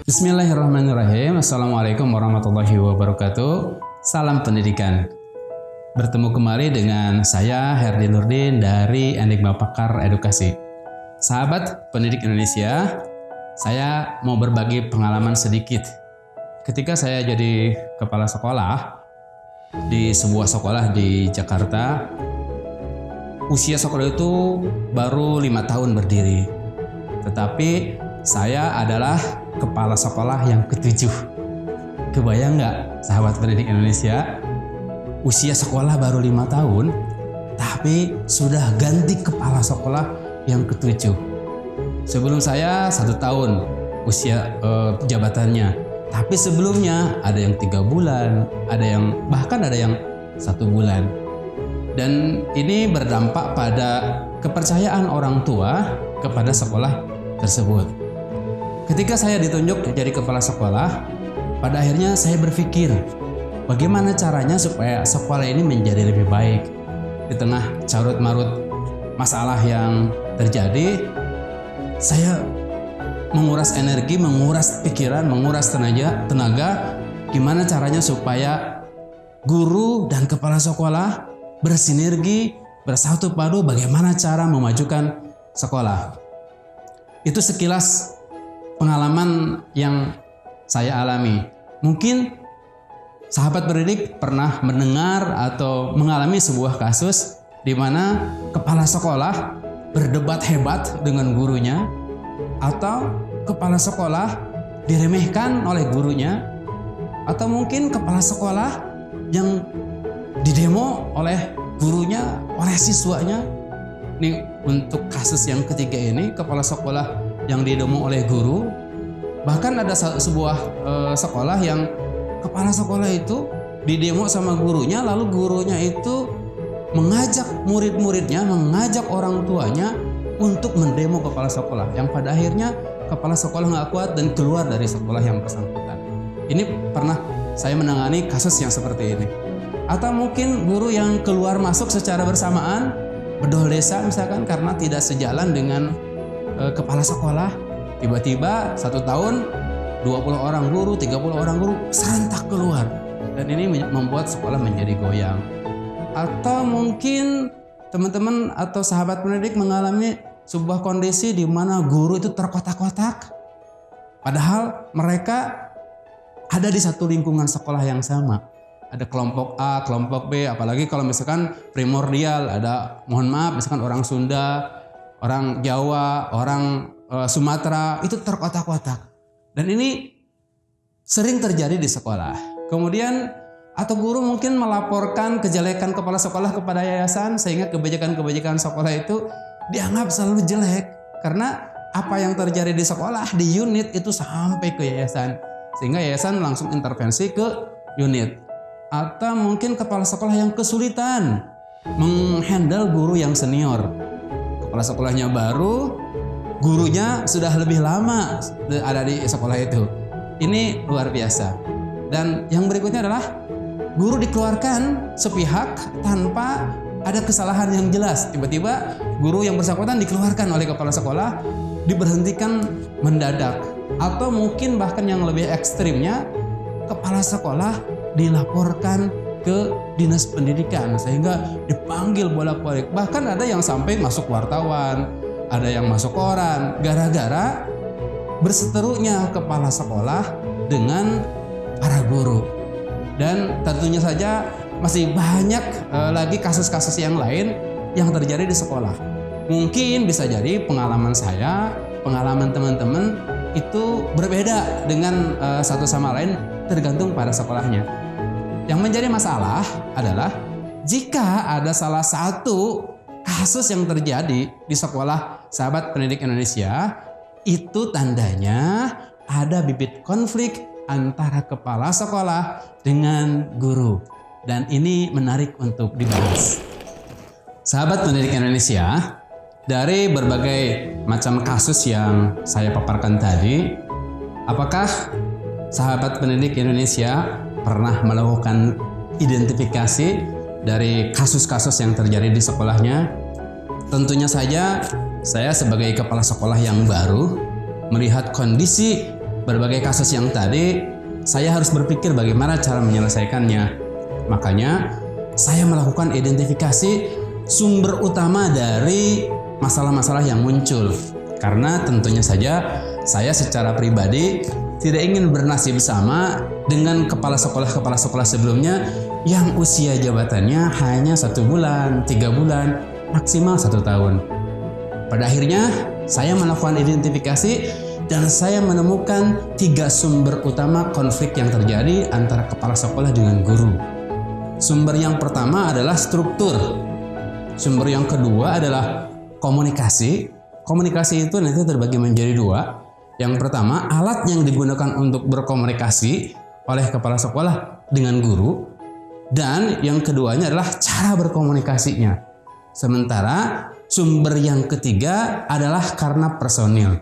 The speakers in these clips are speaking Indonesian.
Bismillahirrahmanirrahim. Assalamualaikum warahmatullahi wabarakatuh. Salam pendidikan. Bertemu kembali dengan saya Herdi Nurdin dari Enigma Pakar Edukasi. Sahabat pendidik Indonesia, saya mau berbagi pengalaman sedikit. Ketika saya jadi kepala sekolah di sebuah sekolah di Jakarta, usia sekolah itu baru 5 tahun berdiri. Tetapi saya adalah kepala sekolah yang ke-7. Kebayang nggak sahabat pendidik Indonesia? Usia sekolah baru 5 tahun, tapi sudah ganti kepala sekolah yang ke-7. Sebelum saya 1 tahun usia jabatannya. Tapi sebelumnya ada yang 3 bulan, bahkan ada yang 1 bulan. Dan ini berdampak pada kepercayaan orang tua kepada sekolah tersebut. Ketika saya ditunjuk jadi kepala sekolah, pada akhirnya saya berpikir bagaimana caranya supaya sekolah ini menjadi lebih baik. Di tengah carut marut masalah yang terjadi, saya menguras energi, menguras pikiran, menguras tenaga, gimana caranya supaya guru dan kepala sekolah bersinergi, bersatu padu, bagaimana cara memajukan sekolah. Itu sekilas pengalaman yang saya alami. Mungkin sahabat pendidik pernah mendengar atau mengalami sebuah kasus di mana kepala sekolah berdebat hebat dengan gurunya, atau kepala sekolah diremehkan oleh gurunya, atau mungkin kepala sekolah yang didemo oleh gurunya, oleh siswanya. Ini untuk kasus yang ketiga ini, kepala sekolah yang didemo oleh guru. Bahkan ada sebuah sekolah yang kepala sekolah itu didemo sama gurunya, lalu gurunya itu mengajak murid-muridnya, mengajak orang tuanya untuk mendemo kepala sekolah, yang pada akhirnya kepala sekolah nggak kuat dan keluar dari sekolah yang bersangkutan. Ini pernah saya menangani kasus yang seperti ini. Atau mungkin guru yang keluar masuk secara bersamaan, bedol desa misalkan, karena tidak sejalan dengan kepala sekolah. Tiba-tiba 1 tahun 20 orang guru, 30 orang guru serentak keluar, dan ini membuat sekolah menjadi goyang. Atau mungkin teman-teman atau sahabat pendidik mengalami sebuah kondisi di mana guru itu terkotak-kotak, padahal mereka ada di satu lingkungan sekolah yang sama. Ada kelompok A, kelompok B, apalagi kalau misalkan primordial, ada, mohon maaf, misalkan orang Sunda, orang Jawa, orang Sumatera, itu terkotak-kotak. Dan ini sering terjadi di sekolah. Kemudian atau guru mungkin melaporkan kejelekan kepala sekolah kepada yayasan, sehingga kebijakan-kebijakan sekolah itu dianggap selalu jelek. Karena apa yang terjadi di sekolah, di unit itu sampai ke yayasan, sehingga yayasan langsung intervensi ke unit. Atau mungkin kepala sekolah yang kesulitan menghandle guru yang senior. Kepala sekolahnya baru, gurunya sudah lebih lama ada di sekolah itu. Ini luar biasa. Dan yang berikutnya adalah guru dikeluarkan sepihak tanpa ada kesalahan yang jelas. Tiba-tiba guru yang bersangkutan dikeluarkan oleh kepala sekolah, diberhentikan mendadak. Atau mungkin bahkan yang lebih ekstrimnya, kepala sekolah dilaporkan ke dinas pendidikan sehingga dipanggil bolak-balik. Bahkan ada yang sampai masuk wartawan, ada yang masuk koran, gara-gara berseterunya kepala sekolah dengan para guru. Dan tentunya saja masih banyak lagi kasus-kasus yang lain yang terjadi di sekolah. Mungkin bisa jadi pengalaman saya, pengalaman teman-teman itu berbeda dengan satu sama lain, tergantung pada sekolahnya. Yang menjadi masalah adalah jika ada salah satu kasus yang terjadi di sekolah sahabat pendidik Indonesia, itu tandanya ada bibit konflik antara kepala sekolah dengan guru. Dan ini menarik untuk dibahas. Sahabat pendidik Indonesia, dari berbagai macam kasus yang saya paparkan tadi, apakah sahabat pendidik Indonesia pernah melakukan identifikasi dari kasus-kasus yang terjadi di sekolahnya? Tentunya saja saya sebagai kepala sekolah yang baru melihat kondisi berbagai kasus yang tadi, saya harus berpikir bagaimana cara menyelesaikannya. Makanya saya melakukan identifikasi sumber utama dari masalah-masalah yang muncul. Karena tentunya saja saya secara pribadi tidak ingin bernasib sama dengan kepala sekolah sebelumnya yang usia jabatannya hanya 1 bulan, 3 bulan, maksimal 1 tahun. Pada akhirnya saya melakukan identifikasi dan saya menemukan 3 sumber utama konflik yang terjadi antara kepala sekolah dengan guru. Sumber yang pertama adalah struktur. Sumber yang kedua adalah komunikasi. Komunikasi itu nanti terbagi menjadi 2. Yang pertama, alat yang digunakan untuk berkomunikasi oleh kepala sekolah dengan guru. Dan yang keduanya adalah cara berkomunikasinya. Sementara sumber yang ketiga adalah karena personil.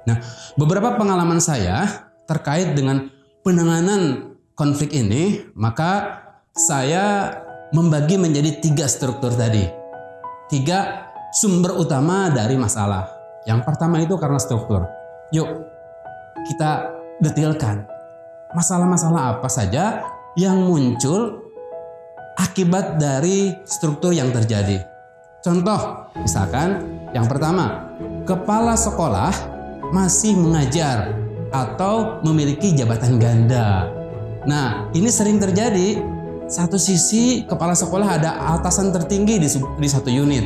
Nah, beberapa pengalaman saya terkait dengan penanganan konflik ini, maka saya membagi menjadi 3 struktur tadi. 3 sumber utama dari masalah. Yang pertama itu karena struktur. Yuk, kita detailkan masalah-masalah apa saja yang muncul akibat dari struktur yang terjadi. Contoh, misalkan yang pertama, kepala sekolah masih mengajar atau memiliki jabatan ganda. Nah, ini sering terjadi. Satu sisi kepala sekolah ada atasan tertinggi di satu unit.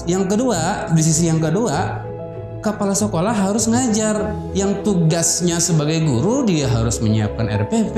Yang kedua, di sisi yang kedua, kepala sekolah harus ngajar. Yang tugasnya sebagai guru, dia harus menyiapkan RPP,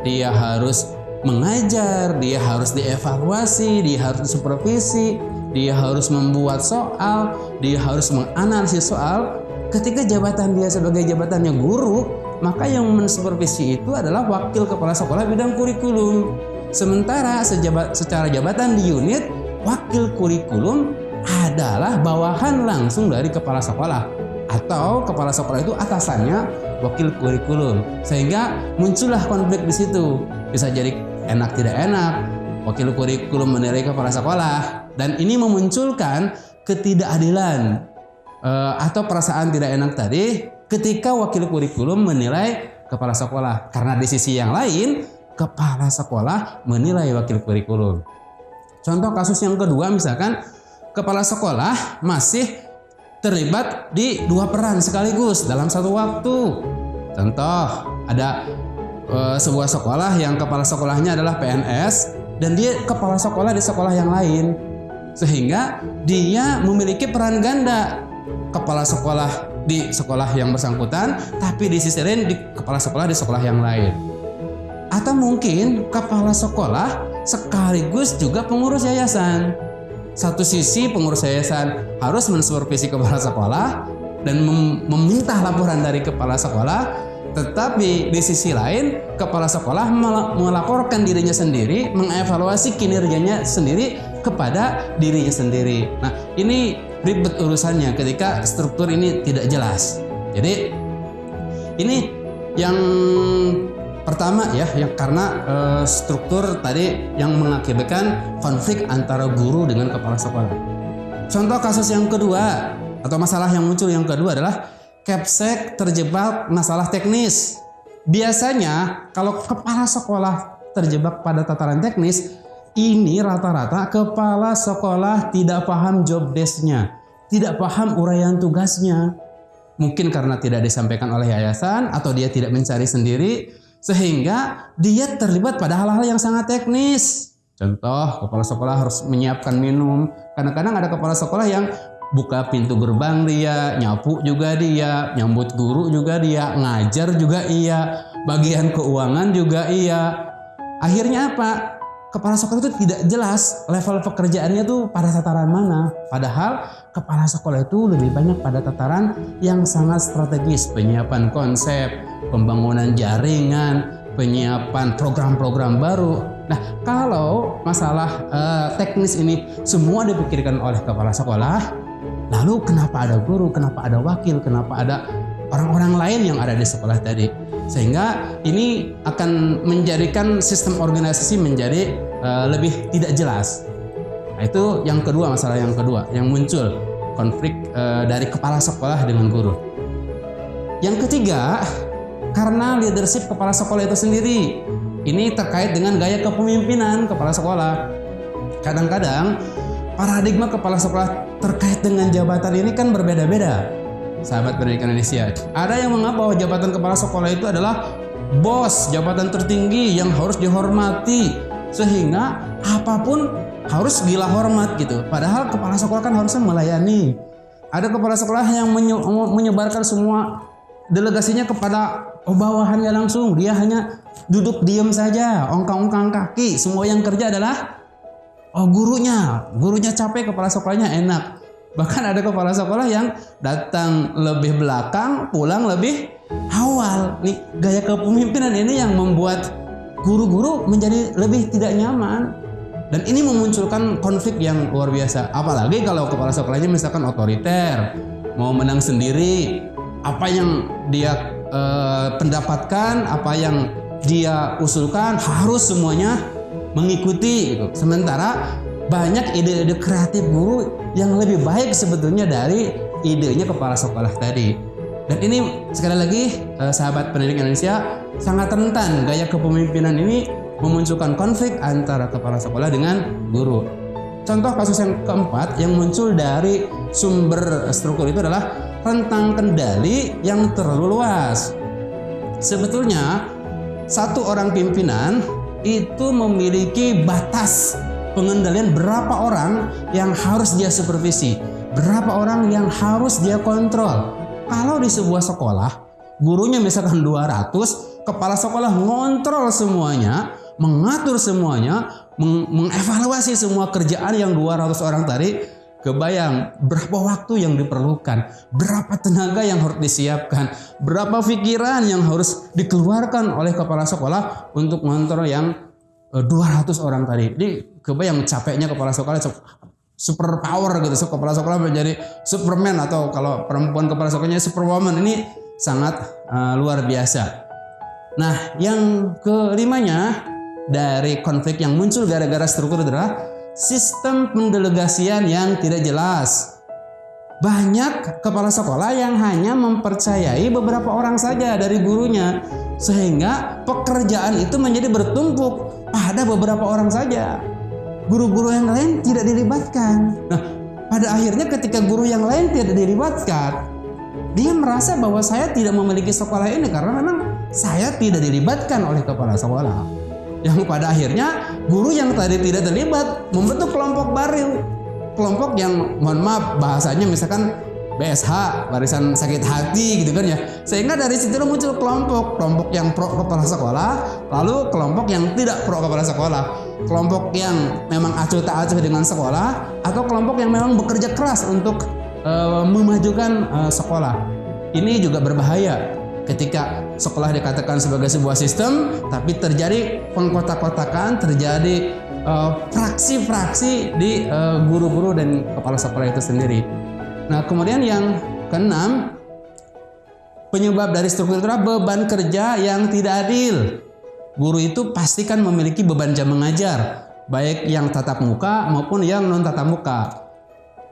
dia harus mengajar, dia harus dievaluasi, dia harus disupervisi, dia harus membuat soal, dia harus menganalisis soal. Ketika jabatan dia sebagai jabatannya guru, maka yang mensupervisi itu adalah wakil kepala sekolah bidang kurikulum. Sementara secara jabatan di unit, wakil kurikulum adalah bawahan langsung dari kepala sekolah, atau kepala sekolah itu atasannya wakil kurikulum. Sehingga muncullah konflik di situ. Bisa jadi enak tidak enak, wakil kurikulum menilai kepala sekolah, dan ini memunculkan ketidakadilan atau perasaan tidak enak tadi ketika wakil kurikulum menilai kepala sekolah. Karena di sisi yang lain, kepala sekolah menilai wakil kurikulum. Contoh kasus yang kedua, misalkan kepala sekolah masih terlibat di 2 peran sekaligus dalam satu waktu. Contoh, ada sebuah sekolah yang kepala sekolahnya adalah PNS dan dia kepala sekolah di sekolah yang lain. Sehingga dia memiliki peran ganda. Kepala sekolah di sekolah yang bersangkutan, tapi di sisi lain kepala sekolah di sekolah yang lain. Atau mungkin kepala sekolah sekaligus juga pengurus yayasan. Satu sisi pengurus yayasan harus mensupervisi kepala sekolah dan meminta laporan dari kepala sekolah, tetapi di sisi lain kepala sekolah melaporkan dirinya sendiri, mengevaluasi kinerjanya sendiri kepada dirinya sendiri. Nah, ini ribet urusannya ketika struktur ini tidak jelas. Jadi ini yang pertama ya, yang karena struktur tadi yang mengakibatkan konflik antara guru dengan kepala sekolah. Contoh kasus yang kedua atau masalah yang muncul yang kedua adalah Capsek terjebak masalah teknis. Biasanya kalau kepala sekolah terjebak pada tataran teknis, ini rata-rata kepala sekolah tidak paham job desk-nya, tidak paham uraian tugasnya. Mungkin karena tidak disampaikan oleh yayasan atau dia tidak mencari sendiri, sehingga dia terlibat pada hal-hal yang sangat teknis. Contoh, kepala sekolah harus menyiapkan minum. Kadang-kadang ada kepala sekolah yang buka pintu gerbang dia, nyapu juga dia, nyambut guru juga dia, ngajar juga iya, bagian keuangan juga iya. Akhirnya apa? Kepala sekolah itu tidak jelas level pekerjaannya tuh pada tataran mana. Padahal kepala sekolah itu lebih banyak pada tataran yang sangat strategis. Penyiapan konsep, pembangunan jaringan, penyiapan program-program baru. Nah, kalau masalah teknis ini semua dipikirkan oleh kepala sekolah, lalu kenapa ada guru, kenapa ada wakil, kenapa ada orang-orang lain yang ada di sekolah tadi? Sehingga ini akan menjadikan sistem organisasi menjadi lebih tidak jelas. Nah, itu yang kedua, masalah yang kedua yang muncul, konflik dari kepala sekolah dengan guru. Yang ketiga, karena leadership kepala sekolah itu sendiri. Ini terkait dengan gaya kepemimpinan kepala sekolah. Kadang-kadang paradigma kepala sekolah terkait dengan jabatan ini kan berbeda-beda. Sahabat pendidikan Indonesia, ada yang menganggap bahwa jabatan kepala sekolah itu adalah bos, jabatan tertinggi yang harus dihormati, sehingga apapun harus gila hormat gitu. Padahal kepala sekolah kan harusnya melayani. Ada kepala sekolah yang menyebarkan semua delegasinya kepada bawahannya langsung. Dia hanya duduk diam saja, ongkang-ongkang kaki. Semua yang kerja adalah gurunya. Gurunya capek, kepala sekolahnya enak. Bahkan ada kepala sekolah yang datang lebih belakang, pulang lebih awal. Nih, gaya kepemimpinan ini yang membuat guru-guru menjadi lebih tidak nyaman. Dan ini memunculkan konflik yang luar biasa. Apalagi kalau kepala sekolahnya misalkan otoriter, mau menang sendiri, apa yang dia pendapatkan, apa yang dia usulkan harus semuanya mengikuti gitu. Sementara banyak ide-ide kreatif guru yang lebih baik sebetulnya dari idenya kepala sekolah tadi. Dan ini sekali lagi sahabat pendidikan Indonesia, sangat rentan gaya kepemimpinan ini memunculkan konflik antara kepala sekolah dengan guru. Contoh kasus yang keempat yang muncul dari sumber struktur itu adalah rentang kendali yang terlalu luas. Sebetulnya satu orang pimpinan itu memiliki batas pengendalian berapa orang yang harus dia supervisi, berapa orang yang harus dia kontrol. Kalau di sebuah sekolah, gurunya misalkan 200, kepala sekolah ngontrol semuanya, mengatur semuanya, mengevaluasi semua kerjaan yang 200 orang tadi. Kebayang berapa waktu yang diperlukan, berapa tenaga yang harus disiapkan, berapa pikiran yang harus dikeluarkan oleh kepala sekolah untuk mengontrol yang 200 orang tadi. Jadi kebayang capeknya kepala sekolah, super power gitu. So, kepala sekolah menjadi Superman, atau kalau perempuan kepala sekolahnya Superwoman. Ini sangat luar biasa. Nah, yang kelimanya dari konflik yang muncul gara-gara struktur adalah sistem pendelegasian yang tidak jelas. Banyak kepala sekolah yang hanya mempercayai beberapa orang saja dari gurunya, sehingga pekerjaan itu menjadi bertumpuk pada beberapa orang saja. Guru-guru yang lain tidak dilibatkan. Nah, pada akhirnya ketika guru yang lain tidak dilibatkan, dia merasa bahwa saya tidak memiliki sekolah ini karena memang saya tidak dilibatkan oleh kepala sekolah. Yang pada akhirnya guru yang tadi tidak terlibat membentuk kelompok baru. Kelompok yang mohon maaf bahasanya misalkan BSH, barisan sakit hati gitu kan ya. Sehingga dari situ muncul kelompok yang pro kepala sekolah, lalu kelompok yang tidak pro kepala sekolah. Kelompok yang memang acuh tak acuh dengan sekolah, atau kelompok yang memang bekerja keras untuk memajukan sekolah. Ini juga berbahaya. Ketika sekolah dikatakan sebagai sebuah sistem, tapi terjadi pengkotak-kotakan, terjadi fraksi-fraksi di guru-guru dan kepala sekolah itu sendiri. Nah, kemudian yang keenam, penyebab dari struktur itu adalah beban kerja yang tidak adil. Guru itu pastikan memiliki beban jam mengajar, baik yang tatap muka maupun yang non tatap muka.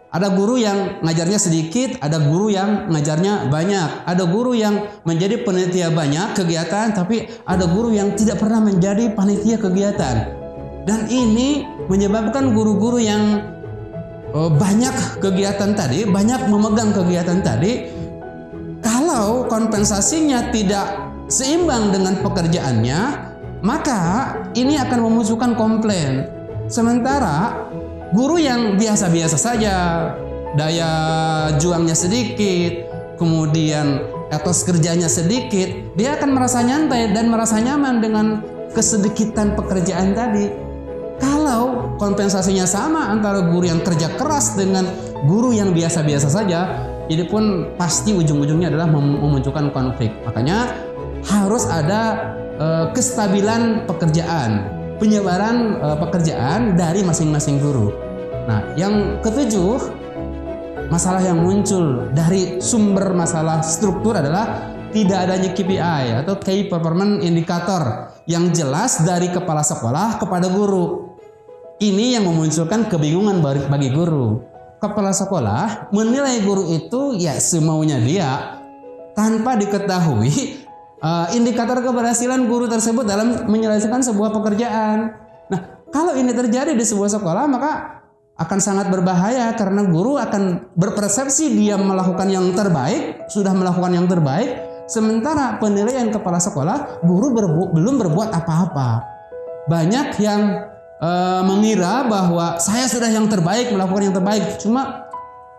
Ada guru yang ngajarnya sedikit, ada guru yang ngajarnya banyak. Ada guru yang menjadi panitia banyak kegiatan, tapi ada guru yang tidak pernah menjadi panitia kegiatan. Dan ini menyebabkan guru-guru yang banyak kegiatan tadi, banyak memegang kegiatan tadi, kalau kompensasinya tidak seimbang dengan pekerjaannya, maka ini akan memunculkan komplain. Sementara guru yang biasa-biasa saja, daya juangnya sedikit, kemudian etos kerjanya sedikit, dia akan merasa nyantai dan merasa nyaman dengan kesedikitan pekerjaan tadi. Kalau kompensasinya sama antara guru yang kerja keras dengan guru yang biasa-biasa saja, ini pun pasti ujung-ujungnya adalah memunculkan konflik. Makanya harus ada kestabilan pekerjaan, penyebaran pekerjaan dari masing-masing guru. Nah, yang ketujuh, masalah yang muncul dari sumber masalah struktur adalah tidak adanya KPI atau Key Performance Indicator yang jelas dari kepala sekolah kepada guru. Ini yang memunculkan kebingungan bagi guru. Kepala sekolah menilai guru itu ya semaunya dia. tanpa diketahui indikator keberhasilan guru tersebut dalam menyelesaikan sebuah pekerjaan. Nah, kalau ini terjadi di sebuah sekolah, maka akan sangat berbahaya karena guru akan berpersepsi dia melakukan yang terbaik, sudah melakukan yang terbaik, sementara penilaian kepala sekolah guru belum berbuat apa-apa. Banyak yang mengira bahwa saya sudah yang terbaik, melakukan yang terbaik, cuma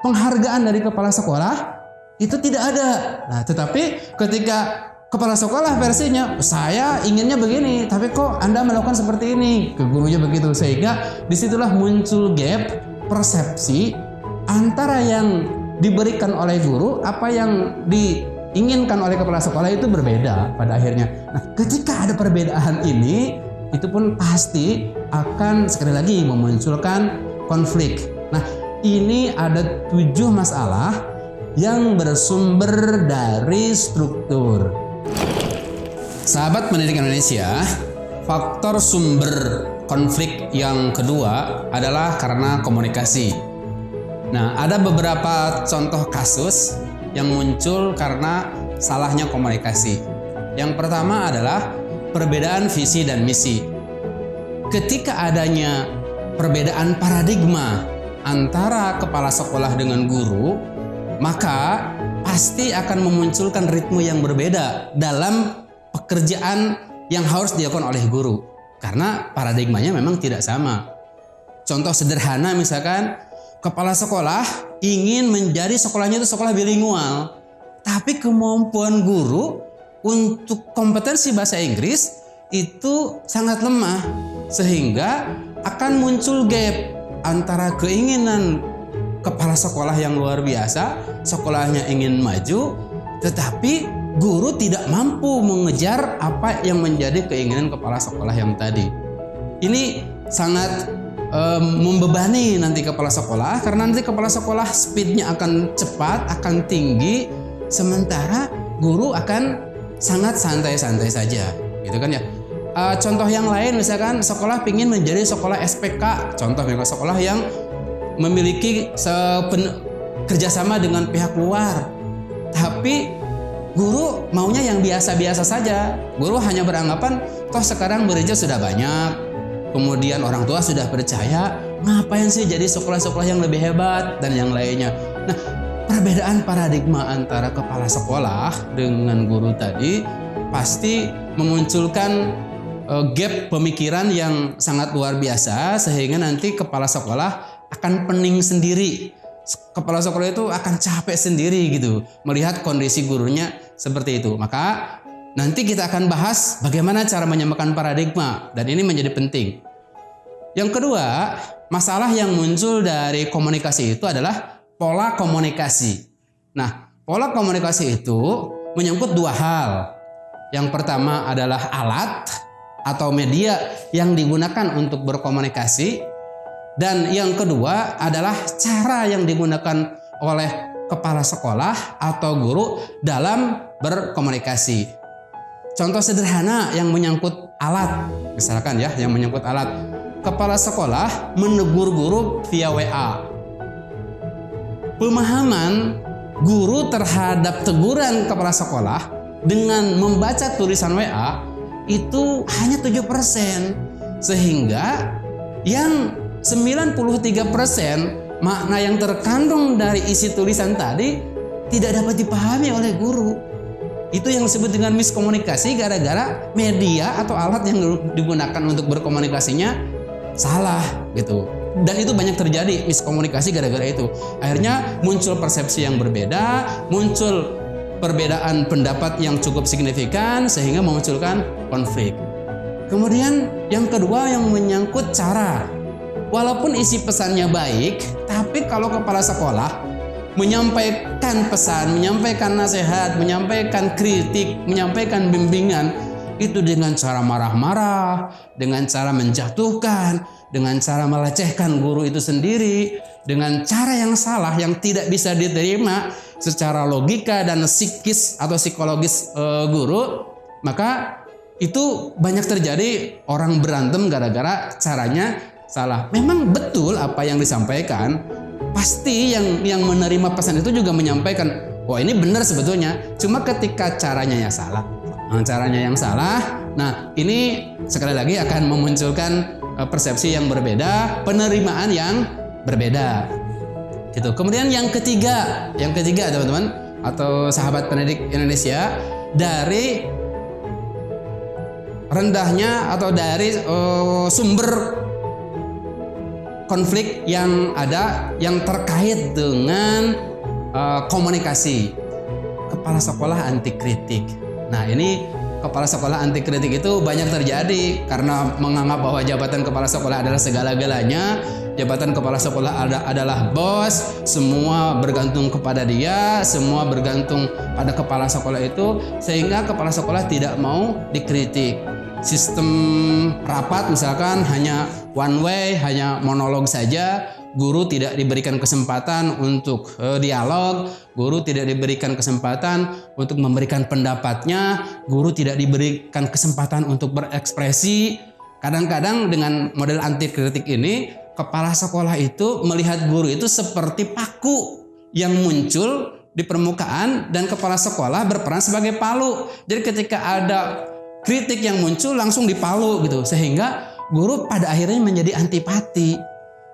penghargaan dari kepala sekolah itu tidak ada. Nah, tetapi ketika kepala sekolah versinya saya inginnya begini, tapi kok Anda melakukan seperti ini, ke gurunya begitu, sehingga disitulah muncul gap persepsi antara yang diberikan oleh guru, apa yang diinginkan oleh kepala sekolah itu berbeda pada akhirnya. Nah, ketika ada perbedaan ini, itu pun pasti akan sekali lagi memunculkan konflik. Nah, ini ada 7 masalah yang bersumber dari struktur. Sahabat Pendidikan Indonesia, faktor sumber konflik yang kedua adalah karena komunikasi. Nah, ada beberapa contoh kasus yang muncul karena salahnya komunikasi. Yang pertama adalah perbedaan visi dan misi. Ketika adanya perbedaan paradigma antara kepala sekolah dengan guru, maka pasti akan memunculkan ritme yang berbeda dalam pekerjaan yang harus dilakukan oleh guru, karena paradigmanya memang tidak sama. Contoh sederhana, misalkan kepala sekolah ingin menjadi sekolahnya itu sekolah bilingual, tapi kemampuan guru untuk kompetensi bahasa Inggris itu sangat lemah, sehingga akan muncul gap antara keinginan kepala sekolah yang luar biasa, sekolahnya ingin maju, tetapi guru tidak mampu mengejar apa yang menjadi keinginan kepala sekolah yang tadi. Ini sangat membebani nanti kepala sekolah, karena nanti kepala sekolah speednya akan cepat, akan tinggi, sementara guru akan sangat santai-santai saja, gitu kan ya. Contoh yang lain, misalkan sekolah ingin menjadi sekolah SPK, contoh sekolah yang memiliki kerjasama dengan pihak luar, tapi guru maunya yang biasa-biasa saja. Guru hanya beranggapan, toh sekarang muridnya sudah banyak, kemudian orang tua sudah percaya, ngapain sih jadi sekolah-sekolah yang lebih hebat dan yang lainnya. Nah, perbedaan paradigma antara kepala sekolah dengan guru tadi pasti memunculkan gap pemikiran yang sangat luar biasa, sehingga nanti kepala sekolah akan pening sendiri. Kepala sekolah itu akan capek sendiri gitu melihat kondisi gurunya seperti itu. Maka nanti kita akan bahas bagaimana cara menyamakan paradigma, dan ini menjadi penting. Yang kedua, masalah yang muncul dari komunikasi itu adalah pola komunikasi. Nah, pola komunikasi itu menyangkut 2 hal. Yang pertama adalah alat atau media yang digunakan untuk berkomunikasi, dan yang kedua adalah cara yang digunakan oleh kepala sekolah atau guru dalam berkomunikasi. Contoh sederhana yang menyangkut alat, misalkan ya, yang menyangkut alat. Kepala sekolah menegur guru via WA. Pemahaman guru terhadap teguran kepala sekolah dengan membaca tulisan WA itu hanya 7%, sehingga yang 93% makna yang terkandung dari isi tulisan tadi tidak dapat dipahami oleh guru. Itu yang disebut dengan miskomunikasi, gara-gara media atau alat yang digunakan untuk berkomunikasinya salah gitu. Dan itu banyak terjadi miskomunikasi gara-gara itu. Akhirnya muncul persepsi yang berbeda, muncul perbedaan pendapat yang cukup signifikan, sehingga memunculkan konflik. Kemudian yang kedua yang menyangkut cara. Walaupun isi pesannya baik, tapi kalau kepala sekolah menyampaikan pesan, menyampaikan nasihat, menyampaikan kritik, menyampaikan bimbingan itu dengan cara marah-marah, dengan cara menjatuhkan, dengan cara melecehkan guru itu sendiri, dengan cara yang salah yang tidak bisa diterima secara logika dan psikis atau psikologis guru, maka itu banyak terjadi orang berantem gara-gara caranya salah. Memang betul apa yang disampaikan, pasti yang menerima pesan itu juga menyampaikan, wah ini benar sebetulnya, cuma ketika caranya yang salah. Nah ini sekali lagi akan memunculkan persepsi yang berbeda, penerimaan yang berbeda. Gitu. Kemudian yang ketiga teman-teman atau sahabat pendidik Indonesia, dari rendahnya atau dari sumber konflik yang ada yang terkait dengan komunikasi. Kepala sekolah anti kritik. Nah ini kepala sekolah anti kritik itu banyak terjadi karena menganggap bahwa jabatan kepala sekolah adalah segala-galanya. Jabatan kepala sekolah adalah bos, semua bergantung kepada dia, semua bergantung pada kepala sekolah itu, sehingga kepala sekolah tidak mau dikritik. Sistem rapat misalkan hanya one way, hanya monolog saja, guru tidak diberikan kesempatan untuk dialog, guru tidak diberikan kesempatan untuk memberikan pendapatnya, guru tidak diberikan kesempatan untuk berekspresi. Kadang-kadang dengan model anti kritik ini, kepala sekolah itu melihat guru itu seperti paku yang muncul di permukaan dan kepala sekolah berperan sebagai palu. Jadi ketika ada kritik yang muncul langsung dipalu gitu, sehingga guru pada akhirnya menjadi antipati.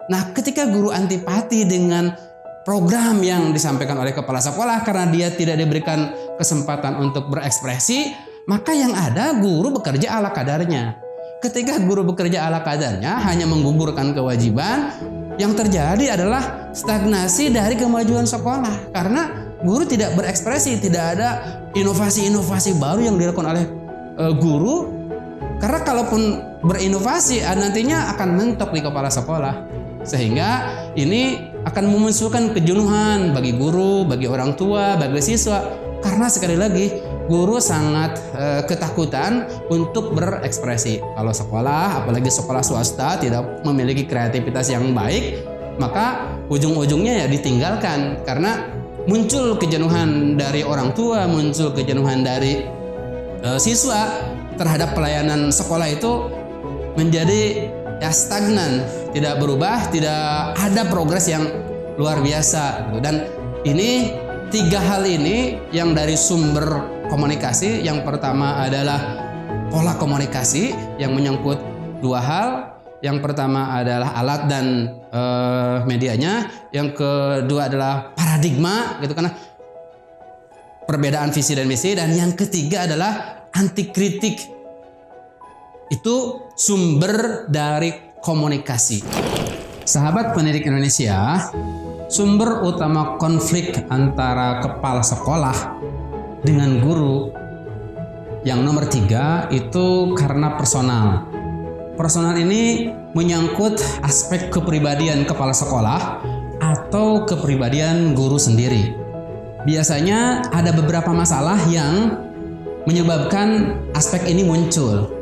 Nah, ketika guru antipati dengan program yang disampaikan oleh kepala sekolah karena dia tidak diberikan kesempatan untuk berekspresi, maka yang ada guru bekerja ala kadarnya. Ketika guru bekerja ala kadarnya hanya menggugurkan kewajiban, yang terjadi adalah stagnasi dari kemajuan sekolah karena guru tidak berekspresi, tidak ada inovasi-inovasi baru yang dilakukan oleh guru. Karena kalaupun berinovasi nantinya akan mentok di kepala sekolah, sehingga ini akan memunculkan kejenuhan bagi guru, bagi orang tua, bagi siswa, karena sekali lagi guru sangat ketakutan untuk berekspresi. Kalau sekolah, apalagi sekolah swasta, tidak memiliki kreativitas yang baik, maka ujung-ujungnya ya ditinggalkan karena muncul kejenuhan dari orang tua, muncul kejenuhan dari siswa terhadap pelayanan sekolah itu menjadi ya stagnan, tidak berubah, tidak ada progres yang luar biasa. Dan ini tiga hal ini yang dari sumber komunikasi. Yang pertama adalah pola komunikasi yang menyangkut dua hal. Yang pertama adalah alat dan medianya. Yang kedua adalah paradigma, gitu, karena perbedaan visi dan misi. Dan yang ketiga adalah anti kritik. Itu sumber dari komunikasi. Sahabat pendidik Indonesia, sumber utama konflik antara kepala sekolah dengan guru yang nomor 3 itu karena personal. Personal ini menyangkut aspek kepribadian kepala sekolah atau kepribadian guru sendiri. Biasanya ada beberapa masalah yang menyebabkan aspek ini muncul.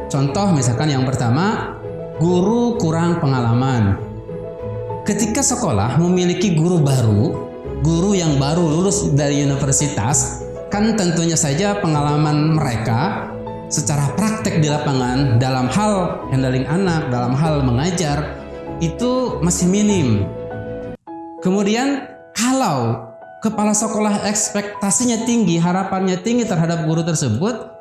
Contoh misalkan yang pertama, guru kurang pengalaman. Ketika sekolah memiliki guru baru, guru yang baru lulus dari universitas, kan tentunya saja pengalaman mereka secara praktek di lapangan dalam hal handling anak, dalam hal mengajar, itu masih minim. Kemudian kalau kepala sekolah ekspektasinya tinggi, harapannya tinggi terhadap guru tersebut,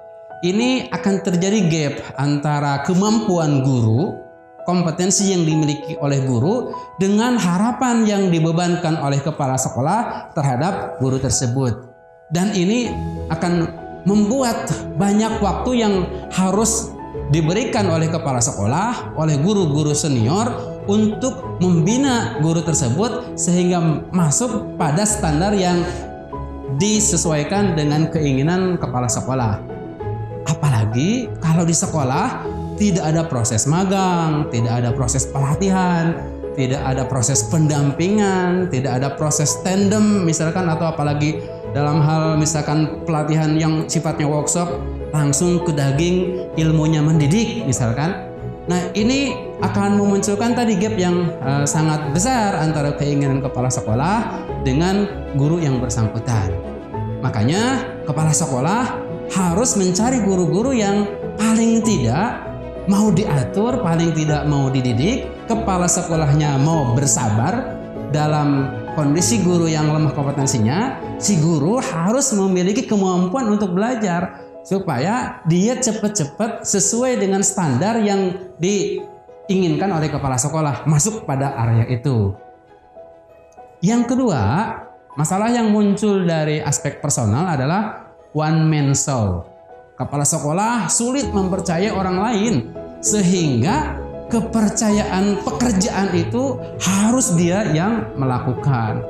ini akan terjadi gap antara kemampuan guru, kompetensi yang dimiliki oleh guru, dengan harapan yang dibebankan oleh kepala sekolah terhadap guru tersebut. Dan ini akan membuat banyak waktu yang harus diberikan oleh kepala sekolah, oleh guru-guru senior untuk membina guru tersebut sehingga masuk pada standar yang disesuaikan dengan keinginan kepala sekolah. Apalagi kalau di sekolah tidak ada proses magang, tidak ada proses pelatihan, tidak ada proses pendampingan, tidak ada proses tandem misalkan, atau apalagi dalam hal misalkan pelatihan yang sifatnya workshop, langsung ke daging, ilmunya mendidik misalkan. Nah ini akan memunculkan tadi gap yang sangat besar antara keinginan kepala sekolah dengan guru yang bersangkutan. Makanya kepala sekolah harus mencari guru-guru yang paling tidak mau diatur, paling tidak mau dididik, kepala sekolahnya mau bersabar dalam kondisi guru yang lemah kompetensinya, si guru harus memiliki kemampuan untuk belajar supaya dia cepat-cepat sesuai dengan standar yang diinginkan oleh kepala sekolah masuk pada area itu. Yang kedua, masalah yang muncul dari aspek personal adalah one man show. Kepala sekolah sulit mempercayai orang lain sehingga kepercayaan pekerjaan itu harus dia yang melakukan.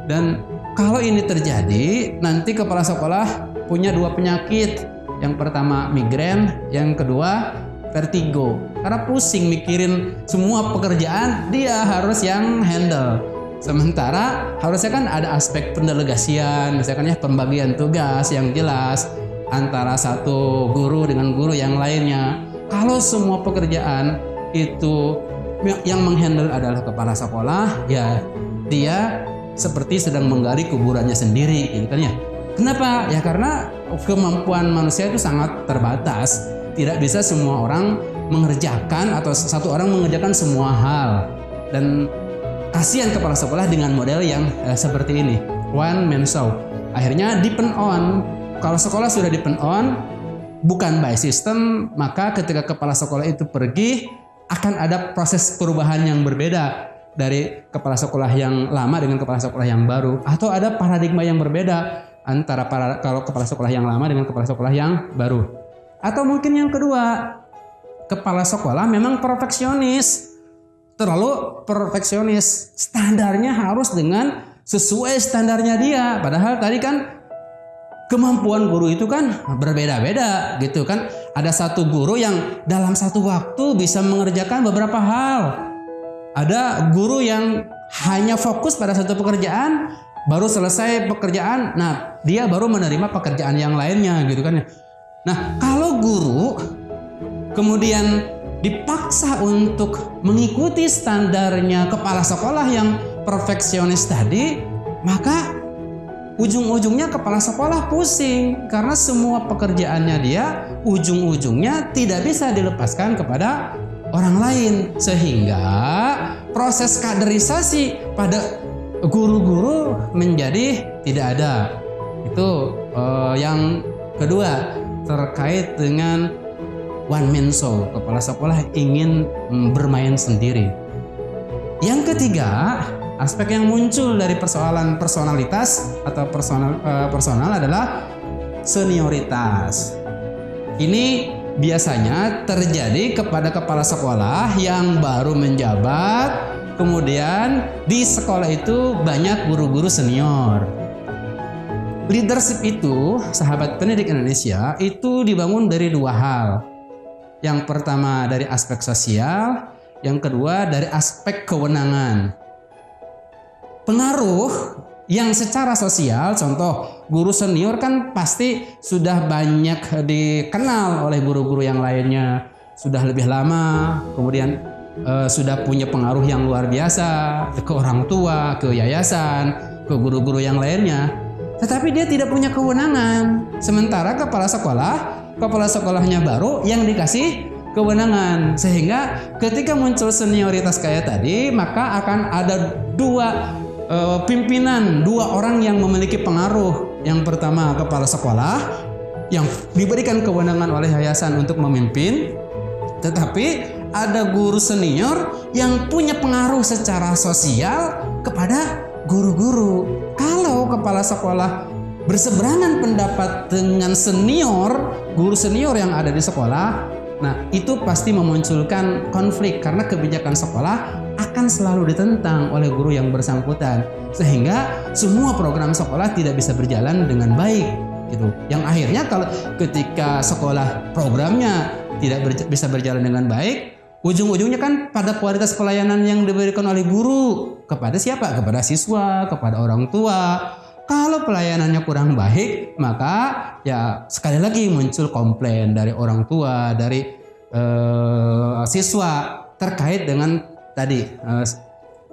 Dan kalau ini terjadi, nanti kepala sekolah punya dua penyakit. Yang pertama migrain, yang kedua vertigo. Karena pusing mikirin semua pekerjaan, dia harus yang handle. Sementara harusnya kan ada aspek pendelegasian, misalkan ya pembagian tugas yang jelas antara satu guru dengan guru yang lainnya. Kalau semua pekerjaan itu yang menghandle adalah kepala sekolah, ya dia seperti sedang menggali kuburannya sendiri, gitu kan ya. Kenapa? Ya karena kemampuan manusia itu sangat terbatas. Tidak bisa semua orang mengerjakan atau satu orang mengerjakan semua hal. Dan kasihan kepala sekolah dengan model yang seperti ini, one man show. Akhirnya depend on. Kalau sekolah sudah depend on, bukan by system, maka ketika kepala sekolah itu pergi, akan ada proses perubahan yang berbeda dari kepala sekolah yang lama dengan kepala sekolah yang baru, atau ada paradigma yang berbeda antara kalau kepala sekolah yang lama dengan kepala sekolah yang baru. Atau mungkin yang kedua, kepala sekolah memang perfeksionis, terlalu perfeksionis, standarnya harus dengan sesuai standarnya dia, padahal tadi kan kemampuan guru itu kan berbeda-beda gitu kan. Ada satu guru yang dalam satu waktu bisa mengerjakan beberapa hal. Ada guru yang hanya fokus pada satu pekerjaan, baru selesai pekerjaan, nah dia baru menerima pekerjaan yang lainnya gitu kan. Nah kalau guru kemudian dipaksa untuk mengikuti standarnya kepala sekolah yang perfeksionis tadi, maka ujung-ujungnya kepala sekolah pusing karena semua pekerjaannya dia ujung-ujungnya tidak bisa dilepaskan kepada orang lain, sehingga proses kaderisasi pada guru-guru menjadi tidak ada. Itu yang kedua terkait dengan one man show, kepala sekolah ingin bermain sendiri. Yang ketiga, aspek yang muncul dari persoalan personalitas atau personal adalah senioritas. Ini biasanya terjadi kepada kepala sekolah yang baru menjabat, kemudian di sekolah itu banyak guru-guru senior. Leadership itu, sahabat pendidik Indonesia, itu dibangun dari dua hal. Yang pertama dari aspek sosial, yang kedua dari aspek kewenangan. Pengaruh yang secara sosial, contoh guru senior kan pasti sudah banyak dikenal oleh guru-guru yang lainnya, sudah lebih lama, kemudian sudah punya pengaruh yang luar biasa ke orang tua, ke yayasan, ke guru-guru yang lainnya. Tetapi dia tidak punya kewenangan. Sementara kepala sekolahnya baru yang dikasih kewenangan, sehingga ketika muncul senioritas kayak tadi, maka akan ada dua pimpinan, dua orang yang memiliki pengaruh. Yang pertama kepala sekolah yang diberikan kewenangan oleh yayasan untuk memimpin, tetapi ada guru senior yang punya pengaruh secara sosial kepada guru-guru. Kalau kepala sekolah berseberangan pendapat dengan guru senior yang ada di sekolah, nah itu pasti memunculkan konflik karena kebijakan sekolah akan selalu ditentang oleh guru yang bersangkutan, sehingga semua program sekolah tidak bisa berjalan dengan baik gitu. Yang akhirnya kalau ketika sekolah programnya tidak bisa berjalan dengan baik, ujung-ujungnya kan pada kualitas pelayanan yang diberikan oleh guru kepada siapa? Kepada siswa, kepada orang tua. Kalau pelayanannya kurang baik, maka ya sekali lagi muncul komplain dari orang tua, dari siswa terkait dengan tadi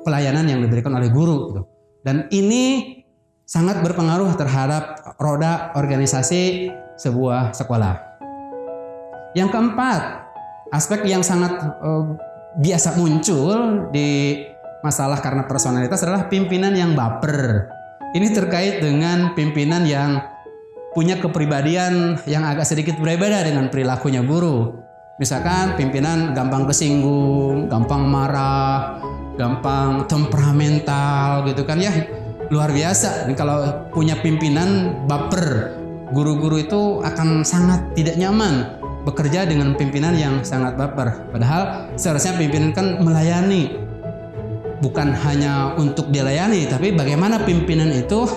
pelayanan yang diberikan oleh guru gitu. Dan ini sangat berpengaruh terhadap roda organisasi sebuah sekolah. Yang keempat, aspek yang sangat biasa muncul di masalah karena personalitas adalah pimpinan yang baper. Ini terkait dengan pimpinan yang punya kepribadian yang agak sedikit berbeda dengan perilakunya guru. Misalkan pimpinan gampang kesinggung, gampang marah, gampang temperamental gitu kan ya. Luar biasa. Kalau punya pimpinan baper, guru-guru itu akan sangat tidak nyaman bekerja dengan pimpinan yang sangat baper. Padahal seharusnya pimpinan kan melayani, bukan hanya untuk dilayani, tapi bagaimana pimpinan itu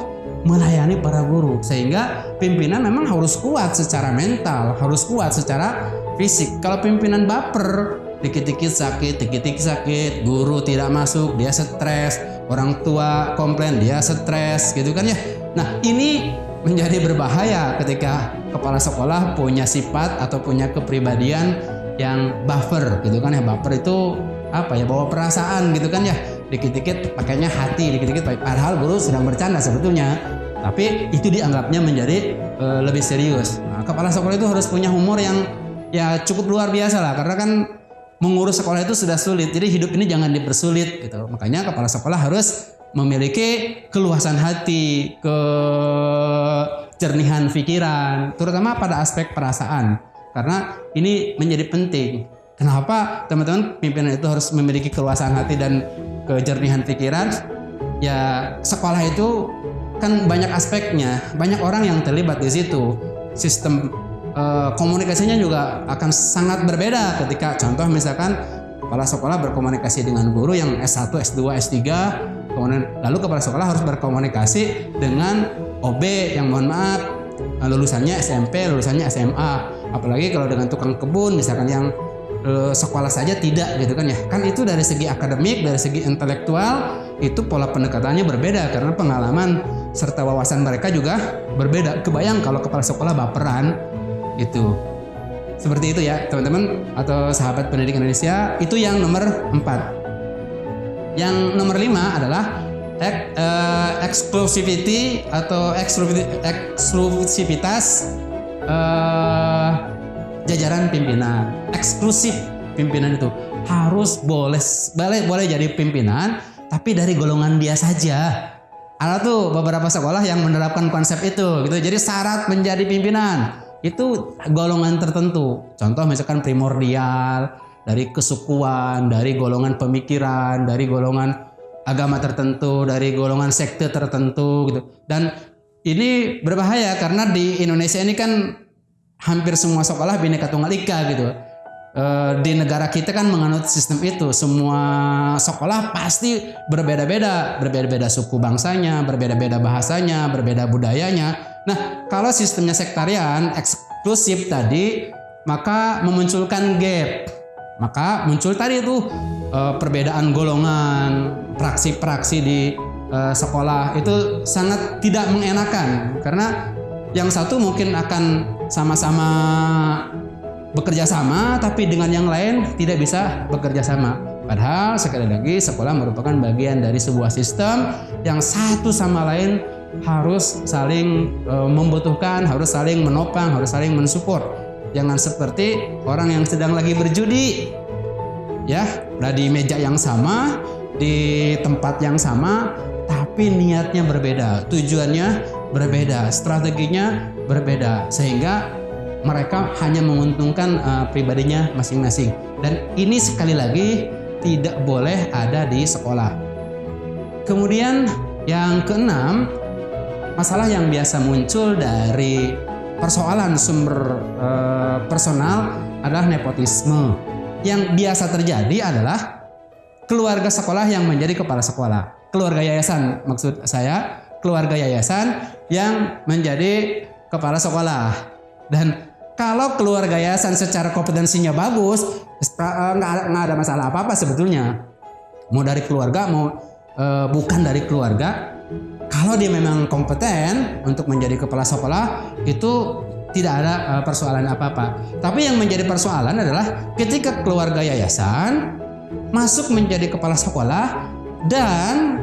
melayani para guru. Sehingga pimpinan memang harus kuat secara mental, harus kuat secara fisik. Kalau pimpinan baper, dikit-dikit sakit, guru tidak masuk, dia stres, orang tua komplain, dia stres gitu kan ya. Nah, ini menjadi berbahaya ketika kepala sekolah punya sifat atau punya kepribadian yang baper gitu kan ya. Baper itu apa ya, bawa perasaan gitu kan ya, dikit-dikit pakainya hati, dikit-dikit padahal guru sedang bercanda sebetulnya, tapi itu dianggapnya menjadi lebih serius. Nah, kepala sekolah itu harus punya humor yang ya cukup luar biasa lah, karena kan mengurus sekolah itu sudah sulit, jadi hidup ini jangan dipersulit gitu. Makanya kepala sekolah harus memiliki keluasan hati, kejernihan pikiran, terutama pada aspek perasaan, karena ini menjadi penting. Kenapa teman-teman pimpinan itu harus memiliki keluasan hati dan kejernihan pikiran? Ya, sekolah itu kan banyak aspeknya, banyak orang yang terlibat di situ. Sistem komunikasinya juga akan sangat berbeda ketika contoh misalkan kepala sekolah berkomunikasi dengan guru yang S1, S2, S3, kemudian lalu kepala sekolah harus berkomunikasi dengan OB yang mohon maaf lulusannya SMP, lulusannya SMA. Apalagi kalau dengan tukang kebun misalkan yang sekolah saja tidak gitu kan ya. Kan itu dari segi akademik, dari segi intelektual itu pola pendekatannya berbeda karena pengalaman serta wawasan mereka juga berbeda. Kebayang kalau kepala sekolah baperan itu. Seperti itu ya teman-teman atau sahabat pendidik Indonesia. Itu yang nomor 4. Yang nomor 5 adalah exclusivity atau eksklusivitas jajaran pimpinan. Eksklusif pimpinan itu harus boleh jadi pimpinan tapi dari golongan dia saja. Ada tuh beberapa sekolah yang menerapkan konsep itu gitu. Jadi syarat menjadi pimpinan itu golongan tertentu. Contoh misalkan primordial, dari kesukuan, dari golongan pemikiran, dari golongan agama tertentu, dari golongan sekte tertentu gitu. Dan ini berbahaya karena di Indonesia ini kan hampir semua sekolah Bhinneka Tunggal Ika gitu. Di negara kita kan menganut sistem itu. Semua sekolah pasti berbeda-beda suku bangsanya, berbeda-beda bahasanya, berbeda budayanya. Nah, kalau sistemnya sektarian, eksklusif tadi, maka memunculkan gap. Maka muncul tadi itu perbedaan golongan, praksi-praksi di sekolah itu sangat tidak mengenakan karena yang satu mungkin akan sama-sama bekerja sama tapi dengan yang lain tidak bisa bekerja sama. Padahal sekali lagi sekolah merupakan bagian dari sebuah sistem yang satu sama lain harus saling membutuhkan, harus saling menopang, harus saling mensupport. Jangan seperti orang yang sedang lagi berjudi, ya, di meja yang sama, di tempat yang sama, tapi niatnya berbeda, tujuannya berbeda, strateginya berbeda, sehingga mereka hanya menguntungkan pribadinya masing-masing. Dan ini sekali lagi tidak boleh ada di sekolah. Kemudian yang keenam, masalah yang biasa muncul dari persoalan sumber personal adalah nepotisme. Yang biasa terjadi adalah keluarga sekolah yang menjadi kepala sekolah. Keluarga yayasan maksud saya, keluarga yayasan yang menjadi kepala sekolah. Dan kalau keluarga yayasan secara kompetensinya bagus, nggak ada masalah apa-apa sebetulnya. Mau dari keluarga, mau bukan dari keluarga. Kalau dia memang kompeten untuk menjadi kepala sekolah, itu tidak ada persoalan apa-apa. Tapi yang menjadi persoalan adalah ketika keluarga yayasan masuk menjadi kepala sekolah dan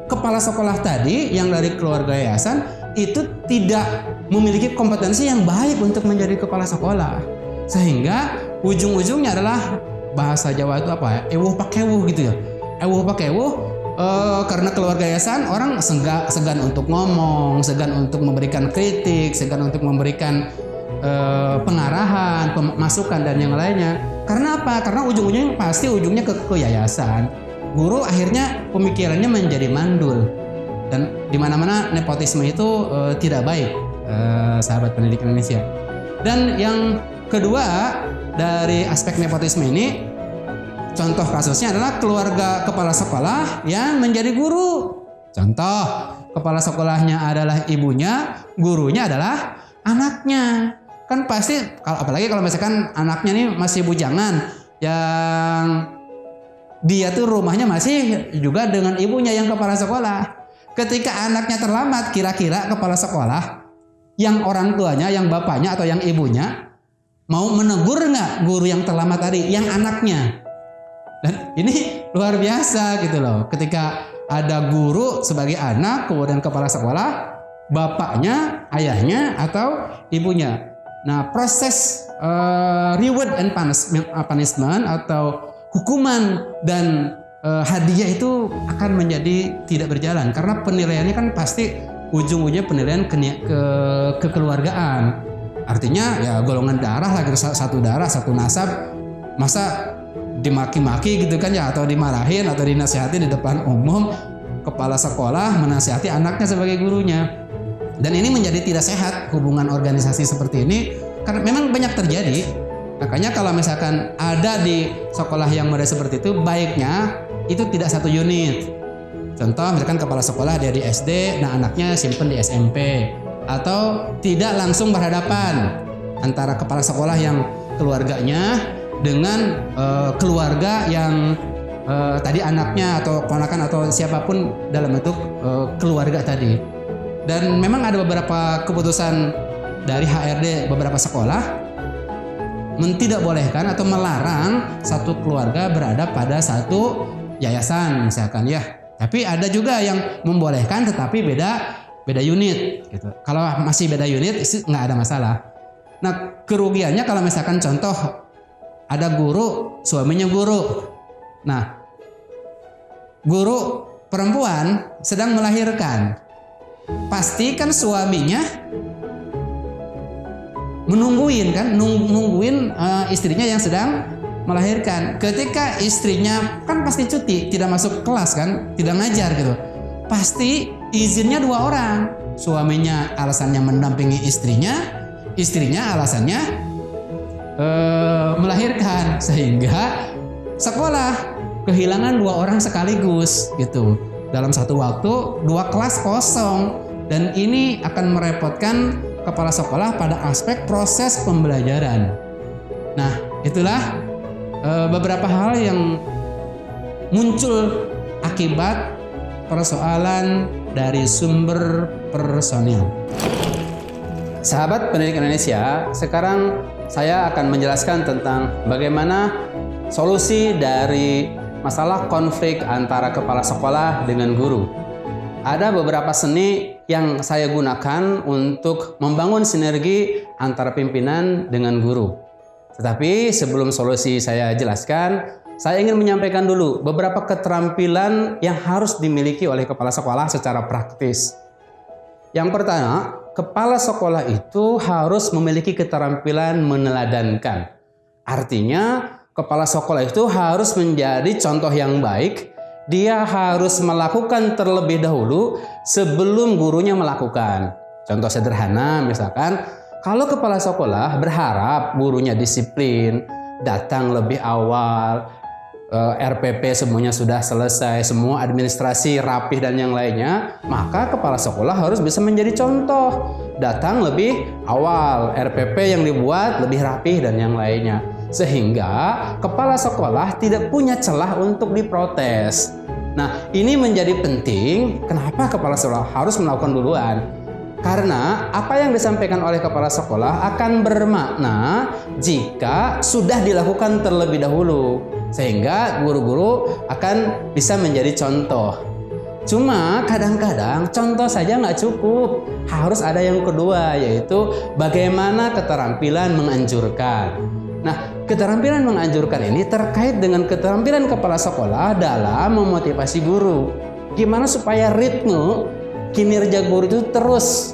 kepala sekolah tadi yang dari keluarga yayasan itu tidak memiliki kompetensi yang baik untuk menjadi kepala sekolah. Sehingga ujung-ujungnya adalah bahasa Jawa itu apa ya? Ewuh pakewuh gitu ya. karena keluarga yayasan orang segan untuk ngomong, segan untuk memberikan kritik, segan untuk memberikan pengarahan, masukan dan yang lainnya. Karena apa? Karena ujung-ujungnya pasti ujungnya ke yayasan. Guru akhirnya pemikirannya menjadi mandul, dan di mana-mana nepotisme itu tidak baik, sahabat pendidikan Indonesia. Dan yang kedua dari aspek nepotisme ini, contoh kasusnya adalah keluarga kepala sekolah yang menjadi guru. Contoh, kepala sekolahnya adalah ibunya, gurunya adalah anaknya. Kan pasti, apalagi kalau misalkan anaknya nih masih bujangan, yang dia tuh rumahnya masih juga dengan ibunya yang kepala sekolah. Ketika anaknya terlambat, kira-kira kepala sekolah yang orang tuanya, yang bapaknya atau yang ibunya mau menegur nggak guru yang terlambat tadi, yang anaknya? Dan ini luar biasa gitu loh. Ketika ada guru sebagai anak, kemudian kepala sekolah, bapaknya, ayahnya atau ibunya. Nah, proses reward and punishment atau hukuman dan hadiah itu akan menjadi tidak berjalan, karena penilaiannya kan pasti ujung-ujungnya penilaian kekeluargaan. Artinya ya golongan darah lah, satu darah, satu nasab, masa dimaki-maki gitu kan ya, atau dimarahin atau dinasihati di depan umum, kepala sekolah menasihati anaknya sebagai gurunya. Dan ini menjadi tidak sehat hubungan organisasi seperti ini, karena memang banyak terjadi. Makanya kalau misalkan ada di sekolah yang model seperti itu, baiknya itu tidak satu unit. Contoh misalkan kepala sekolah dia di SD, nah anaknya simpen di SMP, atau tidak langsung berhadapan antara kepala sekolah yang keluarganya dengan keluarga yang tadi anaknya atau ponakan atau siapapun dalam bentuk keluarga tadi. Dan memang ada beberapa keputusan dari HRD beberapa sekolah tidak bolehkan atau melarang satu keluarga berada pada satu yayasan misalkan ya. Tapi ada juga yang membolehkan tetapi beda unit gitu. Kalau masih beda unit nggak ada masalah. Nah, kerugiannya kalau misalkan contoh ada guru, suaminya guru. Nah, guru perempuan sedang melahirkan. Pasti kan suaminya menungguin kan, nungguin istrinya yang sedang melahirkan. Ketika istrinya kan pasti cuti, tidak masuk kelas kan, tidak ngajar gitu. Pasti izinnya dua orang. Suaminya alasannya mendampingi istrinya, istrinya alasannya melahirkan, sehingga sekolah kehilangan dua orang sekaligus gitu. Dalam satu waktu, dua kelas kosong, dan ini akan merepotkan kepala sekolah pada aspek proses pembelajaran. Nah, itulah beberapa hal yang muncul akibat persoalan dari sumber personil. Sahabat pendidik Indonesia, sekarang saya akan menjelaskan tentang bagaimana solusi dari masalah konflik antara kepala sekolah dengan guru. Ada beberapa seni yang saya gunakan untuk membangun sinergi antara pimpinan dengan guru. Tetapi sebelum solusi saya jelaskan, saya ingin menyampaikan dulu beberapa keterampilan yang harus dimiliki oleh kepala sekolah secara praktis. Yang pertama, kepala sekolah itu harus memiliki keterampilan meneladankan. Artinya, kepala sekolah itu harus menjadi contoh yang baik. Dia harus melakukan terlebih dahulu sebelum gurunya melakukan. Contoh sederhana misalkan, kalau kepala sekolah berharap gurunya disiplin, datang lebih awal, RPP semuanya sudah selesai, semua administrasi rapih dan yang lainnya, maka kepala sekolah harus bisa menjadi contoh. Datang lebih awal, RPP yang dibuat lebih rapih dan yang lainnya. Sehingga kepala sekolah tidak punya celah untuk diprotes. Nah, ini menjadi penting. Kenapa kepala sekolah harus melakukan duluan? Karena apa yang disampaikan oleh kepala sekolah akan bermakna jika sudah dilakukan terlebih dahulu, sehingga guru-guru akan bisa menjadi contoh. Cuma kadang-kadang contoh saja nggak cukup, harus ada yang kedua, yaitu bagaimana keterampilan menganjurkan. Nah, keterampilan menganjurkan ini terkait dengan keterampilan kepala sekolah dalam memotivasi guru. Gimana supaya ritme kinerja guru itu terus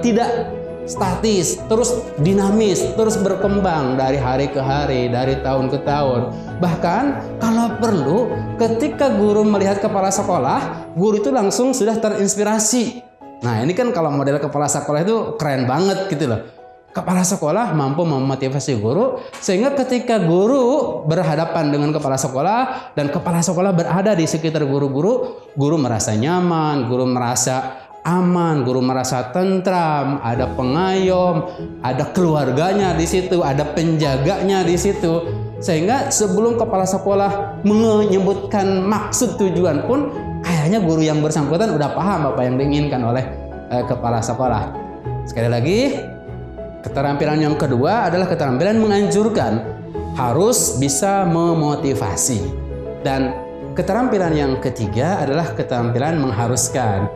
tidak statis, terus dinamis, terus berkembang dari hari ke hari, dari tahun ke tahun. Bahkan kalau perlu, ketika guru melihat kepala sekolah, guru itu langsung sudah terinspirasi. Nah, ini kan kalau model kepala sekolah itu keren banget gitu loh. Kepala sekolah mampu memotivasi guru sehingga ketika guru berhadapan dengan kepala sekolah dan kepala sekolah berada di sekitar guru-guru, guru merasa nyaman, guru merasa aman, guru merasa tentram, ada pengayom, ada keluarganya di situ, ada penjaganya di situ. Sehingga sebelum kepala sekolah menyebutkan maksud tujuan pun kayaknya guru yang bersangkutan udah paham apa yang diinginkan oleh kepala sekolah. Sekali lagi, keterampilan yang kedua adalah keterampilan menganjurkan, harus bisa memotivasi. Dan keterampilan yang ketiga adalah keterampilan mengharuskan.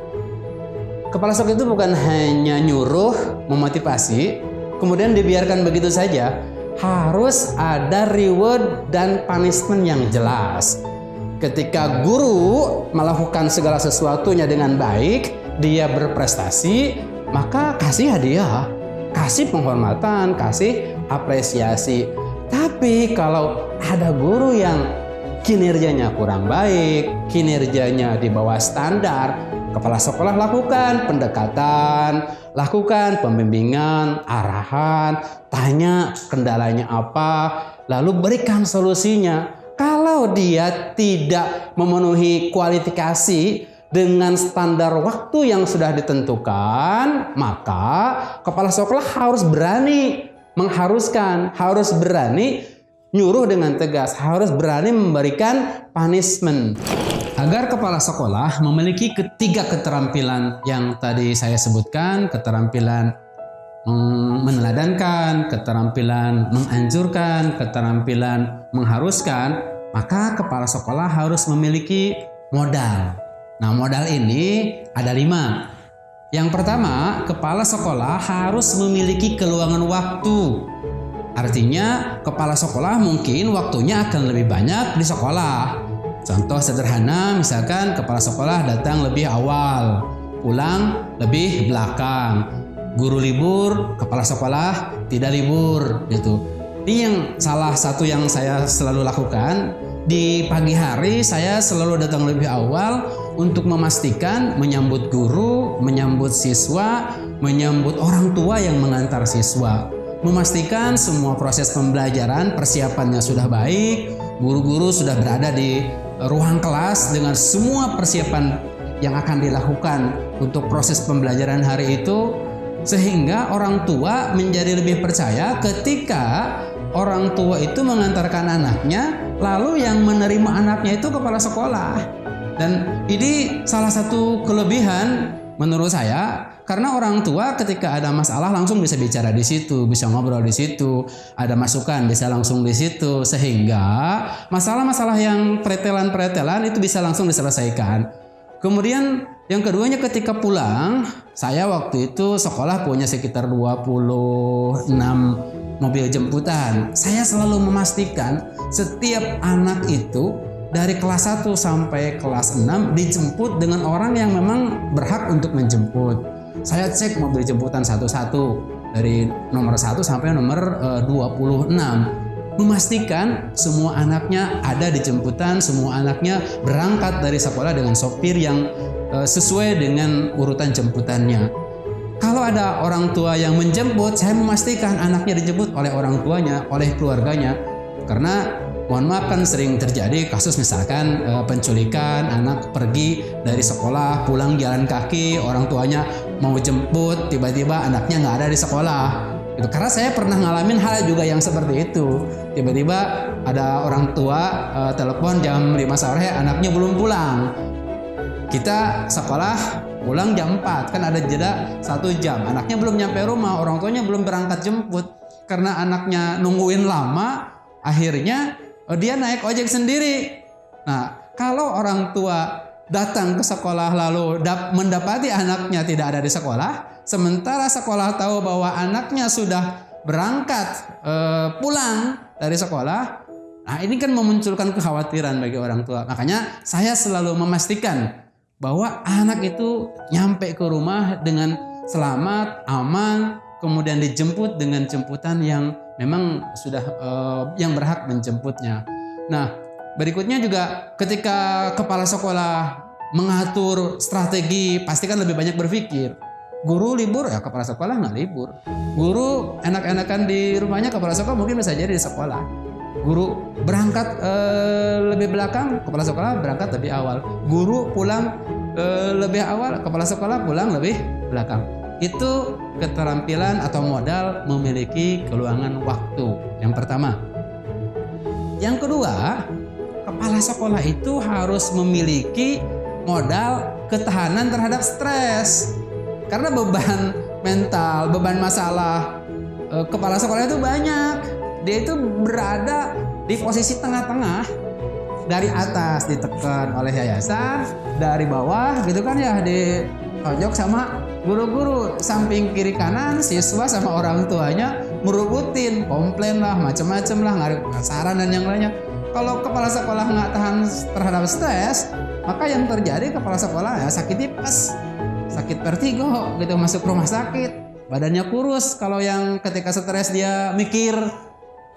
Kepala sekolah itu bukan hanya nyuruh, memotivasi, kemudian dibiarkan begitu saja. Harus ada reward dan punishment yang jelas. Ketika guru melakukan segala sesuatunya dengan baik, dia berprestasi, maka kasih hadiah, kasih penghormatan, kasih apresiasi. Tapi kalau ada guru yang kinerjanya kurang baik, kinerjanya di bawah standar, kepala sekolah lakukan pendekatan, lakukan pembimbingan, arahan, tanya kendalanya apa, lalu berikan solusinya. Kalau dia tidak memenuhi kualifikasi dengan standar waktu yang sudah ditentukan, maka kepala sekolah harus berani mengharuskan, harus berani nyuruh dengan tegas, harus berani memberikan punishment. Agar kepala sekolah memiliki ketiga keterampilan yang tadi saya sebutkan, keterampilan meneladankan, keterampilan menganjurkan, keterampilan mengharuskan, maka kepala sekolah harus memiliki modal. Nah, modal ini ada 5. Yang pertama, kepala sekolah harus memiliki keluangan waktu. Artinya, kepala sekolah mungkin waktunya akan lebih banyak di sekolah. Contoh sederhana, misalkan kepala sekolah datang lebih awal, pulang lebih belakang. Guru libur, kepala sekolah tidak libur, gitu. Ini yang salah satu yang saya selalu lakukan. Di pagi hari saya selalu datang lebih awal untuk memastikan menyambut guru, menyambut siswa, menyambut orang tua yang mengantar siswa. Memastikan semua proses pembelajaran persiapannya sudah baik, guru-guru sudah berada di ruang kelas dengan semua persiapan yang akan dilakukan untuk proses pembelajaran hari itu, sehingga orang tua menjadi lebih percaya ketika orang tua itu mengantarkan anaknya, lalu yang menerima anaknya itu kepala sekolah. Dan ini salah satu kelebihan menurut saya, karena orang tua ketika ada masalah langsung bisa bicara di situ, bisa ngobrol di situ, ada masukan bisa langsung di situ, sehingga masalah-masalah yang pretelan-pretelan itu bisa langsung diselesaikan. Kemudian yang keduanya ketika pulang, saya waktu itu sekolah punya sekitar 26 mobil jemputan. Saya selalu memastikan setiap anak itu dari kelas 1 sampai kelas 6 dijemput dengan orang yang memang berhak untuk menjemput. Saya cek mobil jemputan satu-satu dari nomor 1 sampai nomor 26. Memastikan semua anaknya ada di jemputan, semua anaknya berangkat dari sekolah dengan sopir yang sesuai dengan urutan jemputannya. Kalau ada orang tua yang menjemput, saya memastikan anaknya dijemput oleh orang tuanya, oleh keluarganya. Karena mohon maaf kan sering terjadi kasus misalkan penculikan, anak pergi dari sekolah, pulang jalan kaki, orang tuanya mau jemput, tiba-tiba anaknya nggak ada di sekolah. Itu karena saya pernah ngalamin hal juga yang seperti itu. Tiba-tiba ada orang tua telepon jam 5 sore, anaknya belum pulang. Kita sekolah pulang jam 4, kan ada jeda 1 jam. Anaknya belum nyampe rumah, orang tuanya belum berangkat jemput. Karena anaknya nungguin lama, akhirnya dia naik ojek sendiri. Nah, kalau orang tua datang ke sekolah lalu mendapati anaknya tidak ada di sekolah, sementara sekolah tahu bahwa anaknya sudah berangkat pulang, dari sekolah. Nah ini kan memunculkan kekhawatiran bagi orang tua. Makanya saya selalu memastikan bahwa anak itu nyampe ke rumah dengan selamat, aman, kemudian dijemput dengan jemputan yang memang sudah yang berhak menjemputnya. Nah berikutnya juga ketika kepala sekolah mengatur strategi, pasti kan lebih banyak berpikir. Guru libur, ya kepala sekolah nggak libur. Guru enak-enakan di rumahnya, kepala sekolah mungkin bisa jadi di sekolah. Guru berangkat lebih belakang, kepala sekolah berangkat lebih awal. Guru pulang lebih awal, kepala sekolah pulang lebih belakang. Itu keterampilan atau modal memiliki keluangan waktu. Yang pertama. Yang kedua, kepala sekolah itu harus memiliki modal ketahanan terhadap stres. Karena beban mental, beban masalah kepala sekolah itu banyak. Dia itu berada di posisi tengah-tengah. Dari atas ditekan oleh yayasan, dari bawah gitu kan ya ditonjok sama guru-guru. Samping kiri kanan siswa sama orang tuanya merubutin, komplain lah, macam-macam lah, ngarep saran dan yang lainnya. Kalau kepala sekolah nggak tahan terhadap stres, maka yang terjadi kepala sekolah ya sakit tipes, sakit vertigo gitu, masuk rumah sakit, badannya kurus. Kalau yang ketika stres dia mikir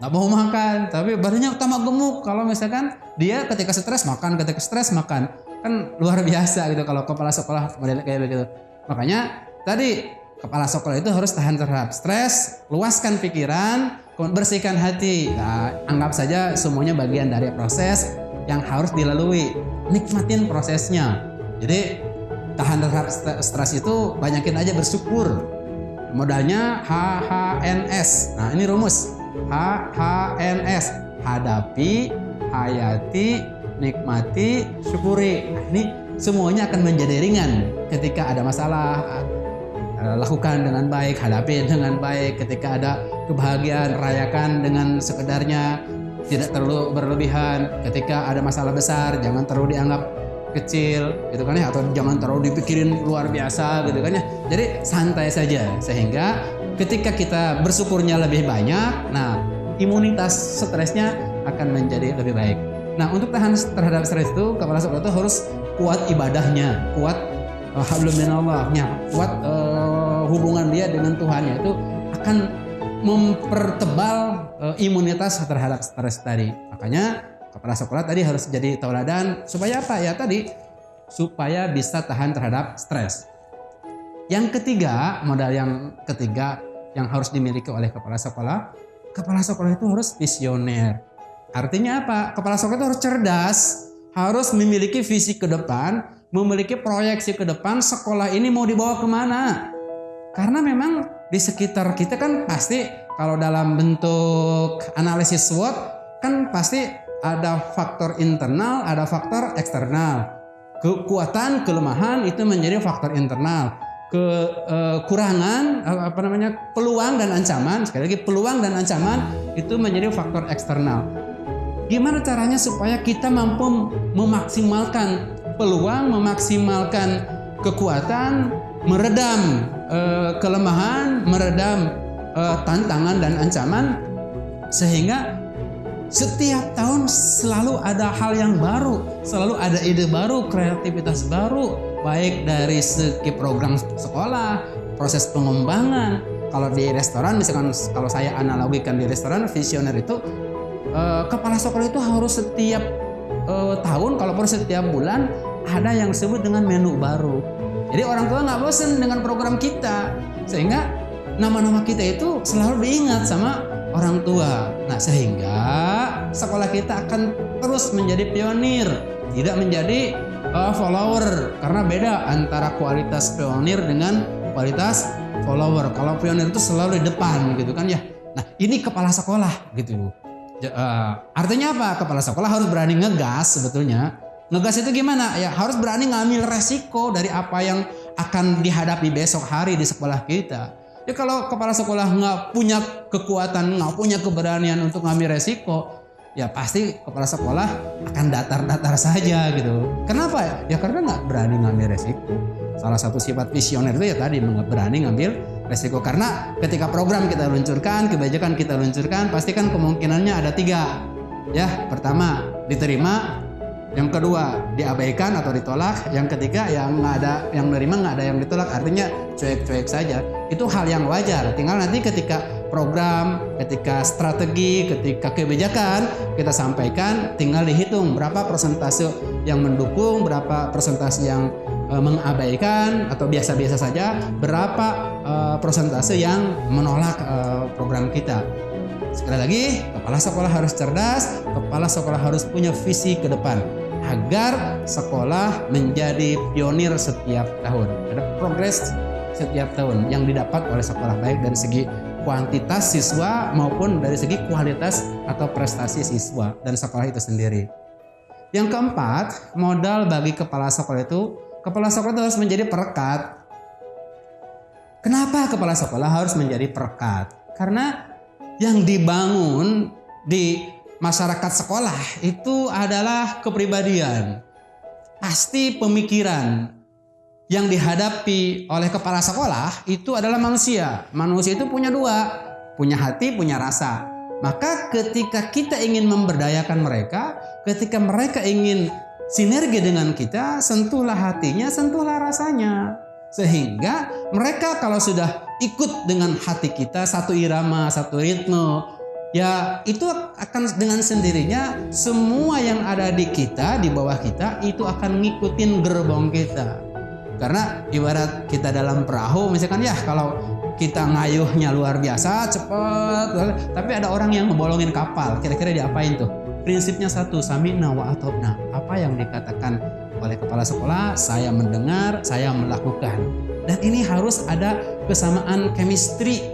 nggak mau makan, tapi badannya tambah gemuk. Kalau misalkan dia ketika stres makan, ketika stres makan, kan luar biasa gitu kalau kepala sekolah model kayak begitu. Makanya tadi kepala sekolah itu harus tahan terhadap stres, luaskan pikiran, bersihkan hati. Nah, anggap saja semuanya bagian dari proses yang harus dilalui. Nikmatin prosesnya. Jadi tahan terhadap stres itu banyakin aja bersyukur. Modalnya HHNS. Nah ini rumus. HHNS, hadapi, hayati, nikmati, syukuri. Nah, ini semuanya akan menjadi ringan ketika ada masalah. Lakukan dengan baik, hadapi dengan baik. Ketika ada kebahagiaan, rayakan dengan sekedarnya, tidak terlalu berlebihan. Ketika ada masalah besar, jangan terlalu dianggap kecil, gitu kan ya, atau jangan terlalu dipikirin luar biasa, gitu kan ya. Jadi santai saja, sehingga ketika kita bersyukurnya lebih banyak, nah imunitas stresnya akan menjadi lebih baik. Nah untuk tahan terhadap stres itu, kepala sekolah itu harus kuat ibadahnya, kuat hablum minallahnya, kuat hubungan dia dengan Tuhannya, itu akan mempertebal imunitas terhadap stres tadi. Makanya kepala sekolah tadi harus jadi tauladan supaya apa ya tadi? Supaya bisa tahan terhadap stres. Yang ketiga, modal yang ketiga yang harus dimiliki oleh kepala sekolah itu harus visioner. Artinya apa? Kepala sekolah itu harus cerdas, harus memiliki visi ke depan, memiliki proyeksi ke depan, sekolah ini mau dibawa kemana. Karena memang di sekitar kita kan pasti kalau dalam bentuk analisis SWOT kan pasti ada faktor internal, ada faktor eksternal. Kekuatan, kelemahan itu menjadi faktor internal. Kekurangan, peluang dan ancaman, sekali lagi peluang dan ancaman itu menjadi faktor eksternal. Gimana caranya supaya kita mampu memaksimalkan peluang, memaksimalkan kekuatan, meredam kelemahan, meredam tantangan dan ancaman, sehingga setiap tahun selalu ada hal yang baru, selalu ada ide baru, kreativitas baru, baik dari segi program sekolah, proses pengembangan. Kalau di restoran, misalkan kalau saya analogikan di restoran, visioner itu kepala sekolah itu harus setiap tahun, kalau perlu setiap bulan ada yang disebut dengan menu baru. Jadi orang tua nggak bosan dengan program kita, sehingga nama-nama kita itu selalu diingat sama orang tua. Nah sehingga sekolah kita akan terus menjadi pionir, tidak menjadi follower. Karena beda antara kualitas pionir dengan kualitas follower. Kalau pionir itu selalu di depan gitu kan ya. Nah ini kepala sekolah gitu. Artinya apa? Kepala sekolah harus berani ngegas sebetulnya. Ngegas itu gimana? Ya harus berani ngambil resiko dari apa yang akan dihadapi besok hari di sekolah kita. Ya kalau kepala sekolah nggak punya kekuatan, nggak punya keberanian untuk ngambil resiko, ya pasti kepala sekolah akan datar-datar saja gitu. Kenapa? Ya karena nggak berani ngambil resiko. Salah satu sifat visioner itu ya tadi berani ngambil resiko. Karena ketika program kita luncurkan, kebijakan kita luncurkan, pasti kan kemungkinannya ada 3. Ya, pertama diterima, yang kedua diabaikan atau ditolak, yang ketiga yang nggak ada yang nerima, nggak ada yang ditolak, artinya cuek-cuek saja. Itu hal yang wajar. Tinggal nanti ketika program, ketika strategi, ketika kebijakan kita sampaikan, tinggal dihitung berapa persentase yang mendukung, berapa persentase yang mengabaikan atau biasa-biasa saja, berapa persentase yang menolak program kita. Sekali lagi, kepala sekolah harus cerdas, kepala sekolah harus punya visi ke depan agar sekolah menjadi pionir setiap tahun. Ada progres setiap tahun yang didapat oleh sekolah, baik dari segi kuantitas siswa maupun dari segi kualitas atau prestasi siswa dan sekolah itu sendiri. Yang keempat, modal bagi kepala sekolah itu harus menjadi perekat. Kenapa kepala sekolah harus menjadi perekat? Karena yang dibangun di masyarakat sekolah itu adalah kepribadian. Pasti pemikiran yang dihadapi oleh kepala sekolah itu adalah manusia. Manusia itu punya 2, punya hati, punya rasa. Maka ketika kita ingin memberdayakan mereka, ketika mereka ingin sinergi dengan kita, sentuhlah hatinya, sentuhlah rasanya. Sehingga mereka kalau sudah ikut dengan hati kita, satu irama, satu ritme, ya itu akan dengan sendirinya semua yang ada di kita, di bawah kita itu akan ngikutin gerbong kita. Karena ibarat kita dalam perahu, misalkan ya kalau kita ngayuhnya luar biasa, cepat, tapi ada orang yang ngebolongin kapal, kira-kira diapain tuh? Prinsipnya satu, sami'na wa ata'na. Apa yang dikatakan oleh kepala sekolah, saya mendengar, saya melakukan. Dan ini harus ada kesamaan chemistry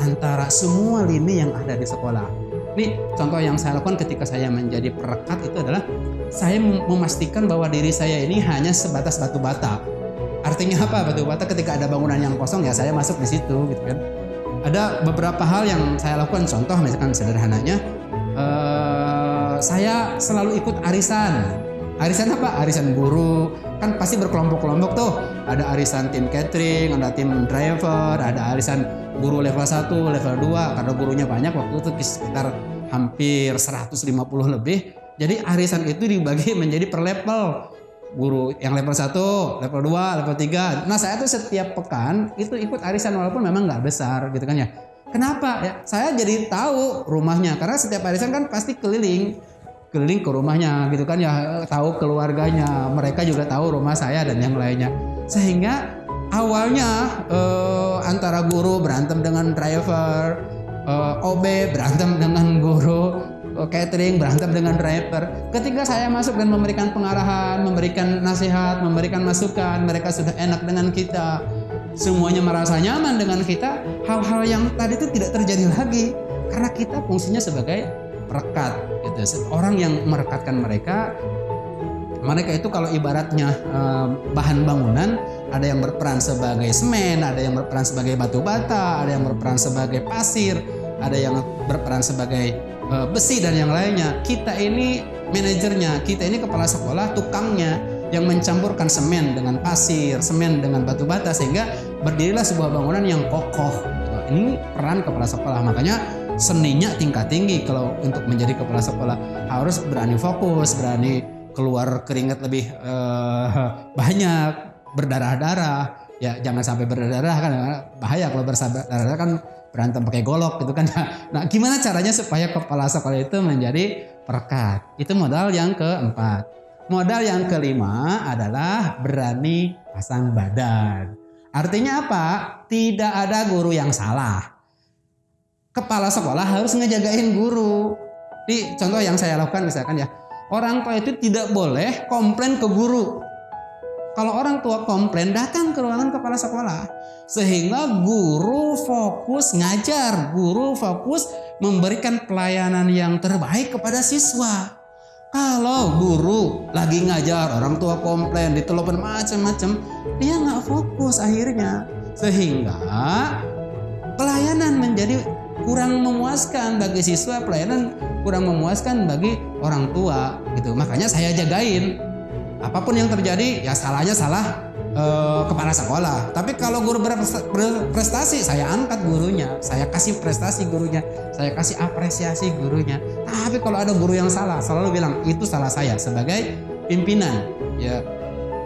antara semua lini yang ada di sekolah. Ini contoh yang saya lakukan ketika saya menjadi perekat itu adalah saya memastikan bahwa diri saya ini hanya sebatas batu bata. Artinya apa batu bata? Ketika ada bangunan yang kosong ya saya masuk di situ gitu kan. Ada beberapa hal yang saya lakukan, contoh misalkan sederhananya saya selalu ikut arisan. Arisan apa? Arisan guru. Kan pasti berkelompok-kelompok tuh. Ada arisan tim catering, ada tim driver, ada arisan guru level 1, level 2. Karena gurunya banyak waktu itu sekitar hampir 150 lebih. Jadi arisan itu dibagi menjadi per level. Guru yang level 1, level 2, level 3. Nah saya tuh setiap pekan itu ikut arisan walaupun memang nggak besar gitu kan ya. Kenapa? Ya, saya jadi tahu rumahnya. Karena setiap arisan kan pasti keliling ke rumahnya gitu kan ya, tahu keluarganya, mereka juga tahu rumah saya dan yang lainnya. Sehingga awalnya antara guru berantem dengan driver, OB berantem dengan guru, catering berantem dengan driver. Ketika saya masuk dan memberikan pengarahan, memberikan nasihat, memberikan masukan, mereka sudah enak dengan kita, semuanya merasa nyaman dengan kita. Hal-hal yang tadi itu tidak terjadi lagi karena kita fungsinya sebagai perekat gitu. Orang yang merekatkan mereka itu kalau ibaratnya bahan bangunan, ada yang berperan sebagai semen, ada yang berperan sebagai batu bata, ada yang berperan sebagai pasir, ada yang berperan sebagai besi dan yang lainnya. Kita ini manajernya, kita ini kepala sekolah, tukangnya yang mencampurkan semen dengan pasir, semen dengan batu bata sehingga berdirilah sebuah bangunan yang kokoh. Ini peran kepala sekolah. Makanya seninya tingkat tinggi kalau untuk menjadi kepala sekolah. Harus berani fokus, berani keluar keringat lebih banyak, berdarah-darah. Ya jangan sampai berdarah kan bahaya, kalau berdarah kan berantem pakai golok gitu kan. Nah gimana caranya supaya kepala sekolah itu menjadi perekat? Itu modal yang keempat. Modal yang kelima adalah berani pasang badan. Artinya apa? Tidak ada guru yang salah. Kepala sekolah harus ngejagain guru. Di contoh yang saya lakukan misalkan ya, orang tua itu tidak boleh komplain ke guru. Kalau orang tua komplain, datang ke ruangan kepala sekolah. Sehingga guru fokus ngajar, guru fokus memberikan pelayanan yang terbaik kepada siswa. Kalau guru lagi ngajar, orang tua komplain, ditelepon macam-macam, dia nggak fokus akhirnya. Sehingga pelayanan menjadi kurang memuaskan bagi siswa, pelayanan kurang memuaskan bagi orang tua gitu. Makanya saya jagain. Apapun yang terjadi ya salahnya salah kepala sekolah. Tapi kalau guru berprestasi, saya angkat gurunya, saya kasih prestasi gurunya, saya kasih apresiasi gurunya. Tapi kalau ada guru yang salah, selalu bilang itu salah saya sebagai pimpinan. Ya,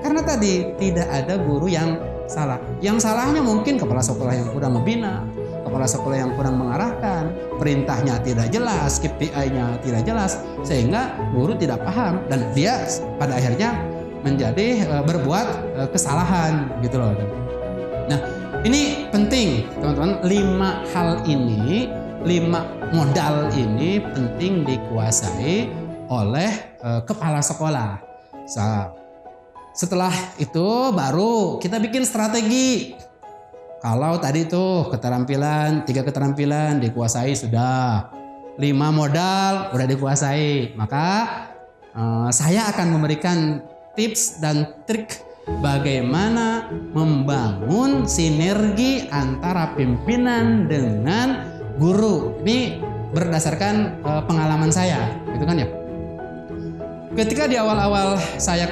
karena tadi tidak ada guru yang salah. Yang salahnya mungkin kepala sekolah yang kurang membina, kepala sekolah yang kurang mengarahkan, perintahnya tidak jelas, KPI-nya tidak jelas, sehingga guru tidak paham dan dia pada akhirnya menjadi berbuat kesalahan gitu loh. Nah, ini penting teman-teman, 5 hal ini, 5 modal ini penting dikuasai oleh kepala sekolah. Setelah itu baru kita bikin strategi. Kalau tadi tuh keterampilan, 3 keterampilan dikuasai sudah, 5 modal udah dikuasai, maka saya akan memberikan tips dan trik bagaimana membangun sinergi antara pimpinan dengan guru. Ini berdasarkan pengalaman saya, gitu kan ya. Ketika di awal-awal saya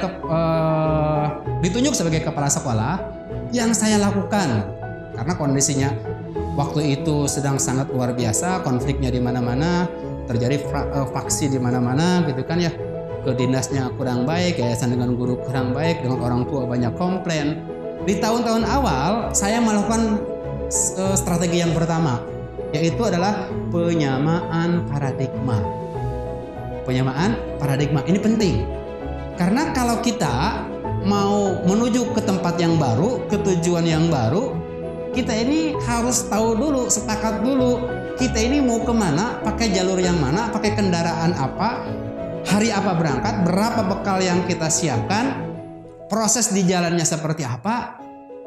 ditunjuk sebagai kepala sekolah, yang saya lakukan karena kondisinya waktu itu sedang sangat luar biasa, konfliknya di mana-mana, terjadi faksi di mana-mana, gitu kan ya. Ke dinasnya kurang baik, yayasan dengan guru kurang baik, dengan orang tua banyak komplain. Di tahun-tahun awal saya melakukan strategi yang pertama, yaitu adalah penyamaan paradigma. Penyamaan paradigma ini penting karena kalau kita mau menuju ke tempat yang baru, ke tujuan yang baru, kita ini harus tahu dulu, sepakat dulu kita ini mau kemana, pakai jalur yang mana, pakai kendaraan apa, hari apa berangkat, berapa bekal yang kita siapkan, proses di jalannya seperti apa.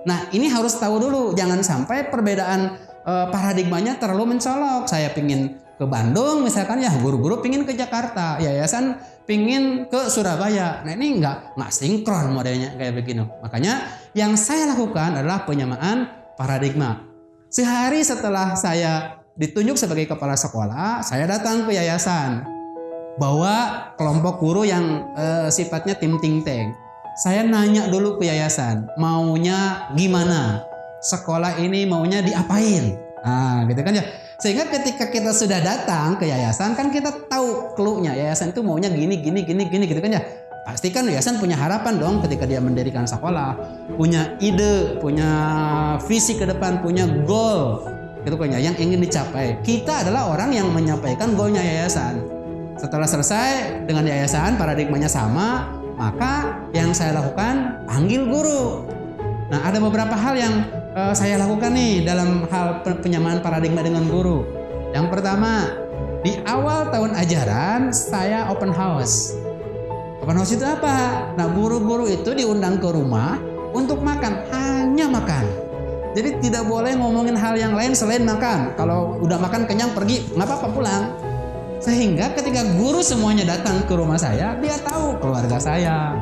Nah, ini harus tahu dulu, jangan sampai perbedaan paradigmanya terlalu mencolok. Saya pingin ke Bandung misalkan ya, guru-guru pingin ke Jakarta, yayasan pingin ke Surabaya. Nah, ini nggak sinkron modelnya kayak begini. Makanya yang saya lakukan adalah penyamaan paradigma. Sehari setelah saya ditunjuk sebagai kepala sekolah, saya datang ke yayasan. Bawa kelompok guru yang sifatnya tim think tank. Saya nanya dulu ke yayasan, maunya gimana? Sekolah ini maunya diapain? Nah, gitu kan ya. Sehingga ketika kita sudah datang ke yayasan, kan kita tahu clue-nya. Yayasan itu maunya gini, gitu kan ya. Pasti kan yayasan punya harapan dong ketika dia mendirikan sekolah, punya ide, punya visi ke depan, punya goal, gitu kan ya, yang ingin dicapai. Kita adalah orang yang menyampaikan goalnya yayasan. Setelah selesai dengan yayasan, paradigmanya sama, maka yang saya lakukan panggil guru. Nah, ada beberapa hal yang saya lakukan nih dalam hal penyamaan paradigma dengan guru. Yang pertama, di awal tahun ajaran saya open house. Open house itu apa? Nah, guru-guru itu diundang ke rumah untuk makan, hanya makan. Jadi tidak boleh ngomongin hal yang lain selain makan. Kalau udah makan kenyang pergi, nggak apa-apa pulang. Sehingga ketika guru semuanya datang ke rumah saya, dia tahu keluarga saya,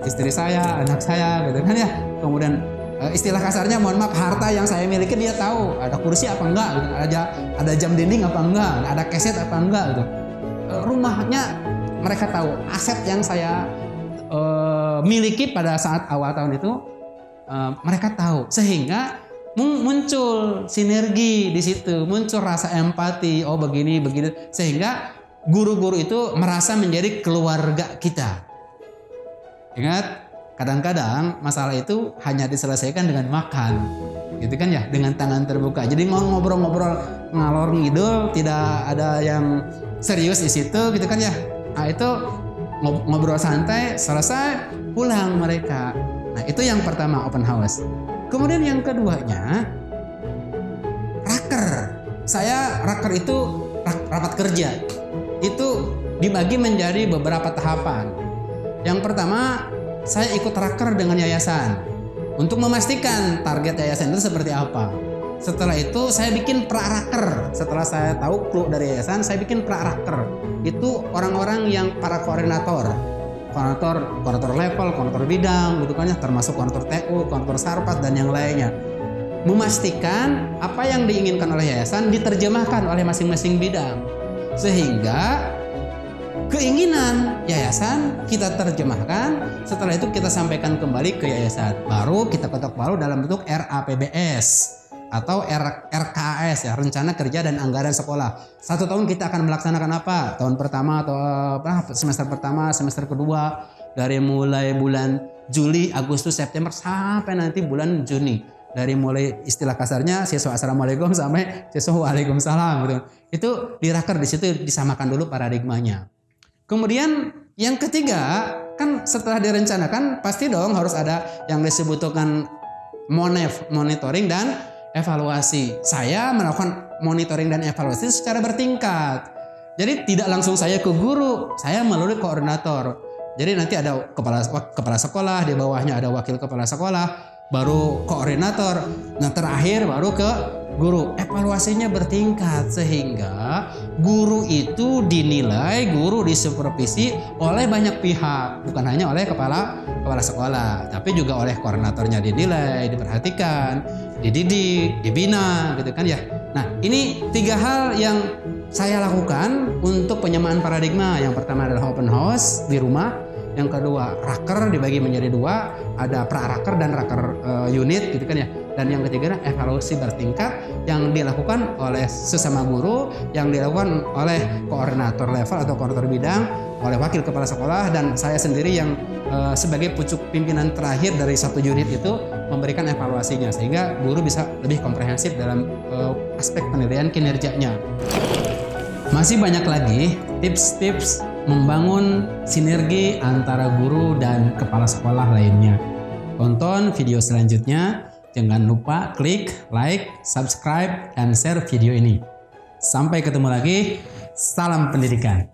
istri saya, anak saya, gitu kan ya. Kemudian istilah kasarnya, mohon maaf, harta yang saya miliki dia tahu. Ada kursi apa enggak, gitu. Ada jam dinding apa enggak, ada keset apa enggak, gitu. Rumahnya mereka tahu. Aset yang saya miliki pada saat awal tahun itu mereka tahu. Sehingga muncul sinergi di situ, muncul rasa empati, oh begini, sehingga guru-guru itu merasa menjadi keluarga kita. Ingat, kadang-kadang masalah itu hanya diselesaikan dengan makan, gitu kan ya, dengan tangan terbuka. Jadi ngobrol-ngobrol ngalor ngidul, tidak ada yang serius di situ, gitu kan ya. Nah, itu ngobrol santai, selesai, pulang mereka. Nah, itu yang pertama, open house. Kemudian yang keduanya, raker. Saya raker itu rapat kerja. Itu dibagi menjadi beberapa tahapan. Yang pertama, saya ikut raker dengan yayasan untuk memastikan target yayasan itu seperti apa. Setelah itu saya bikin pra-raker. Setelah saya tahu clue dari yayasan, saya bikin pra-raker. Itu orang-orang yang para koordinator level, koordinator bidang, gitu kan ya, termasuk koordinator TU, koordinator Sarpat dan yang lainnya. Memastikan apa yang diinginkan oleh yayasan diterjemahkan oleh masing-masing bidang. Sehingga keinginan yayasan kita terjemahkan, setelah itu kita sampaikan kembali ke yayasan. Baru kita ketok palu dalam bentuk RAPBS atau RKAS ya, Rencana Kerja dan Anggaran Sekolah. 1 tahun kita akan melaksanakan apa? Tahun pertama atau semester pertama, semester kedua, dari mulai bulan Juli, Agustus, September sampai nanti bulan Juni. Dari mulai istilah kasarnya siswa assalamualaikum sampai siswa waalaikumsalam gitu. Itu diraker di situ disamakan dulu paradigmanya. Kemudian yang ketiga, kan setelah direncanakan pasti dong harus ada yang disebutkan monitoring dan evaluasi. Saya melakukan monitoring dan evaluasi secara bertingkat. Jadi tidak langsung saya ke guru, saya melalui koordinator. Jadi nanti ada kepala sekolah, di bawahnya ada wakil kepala sekolah, baru koordinator. Nah terakhir baru ke guru. Evaluasinya bertingkat sehingga guru itu dinilai, guru disupervisi oleh banyak pihak, bukan hanya oleh kepala sekolah, tapi juga oleh koordinatornya dinilai, diperhatikan, dididik, dibina, gitu kan ya. Nah ini 3 hal yang saya lakukan untuk penyamaan paradigma. Yang pertama adalah open house di rumah. Yang kedua, raker dibagi menjadi 2, ada pra-raker dan raker unit gitu kan ya. Dan yang ketiga, evaluasi bertingkat yang dilakukan oleh sesama guru, yang dilakukan oleh koordinator level atau koordinator bidang, oleh wakil kepala sekolah, dan saya sendiri yang sebagai pucuk pimpinan terakhir dari 1 unit itu memberikan evaluasinya, sehingga guru bisa lebih komprehensif dalam aspek penilaian kinerjanya. Masih banyak lagi tips-tips membangun sinergi antara guru dan kepala sekolah lainnya. Tonton video selanjutnya. Jangan lupa klik, like, subscribe, dan share video ini. Sampai ketemu lagi. Salam pendidikan.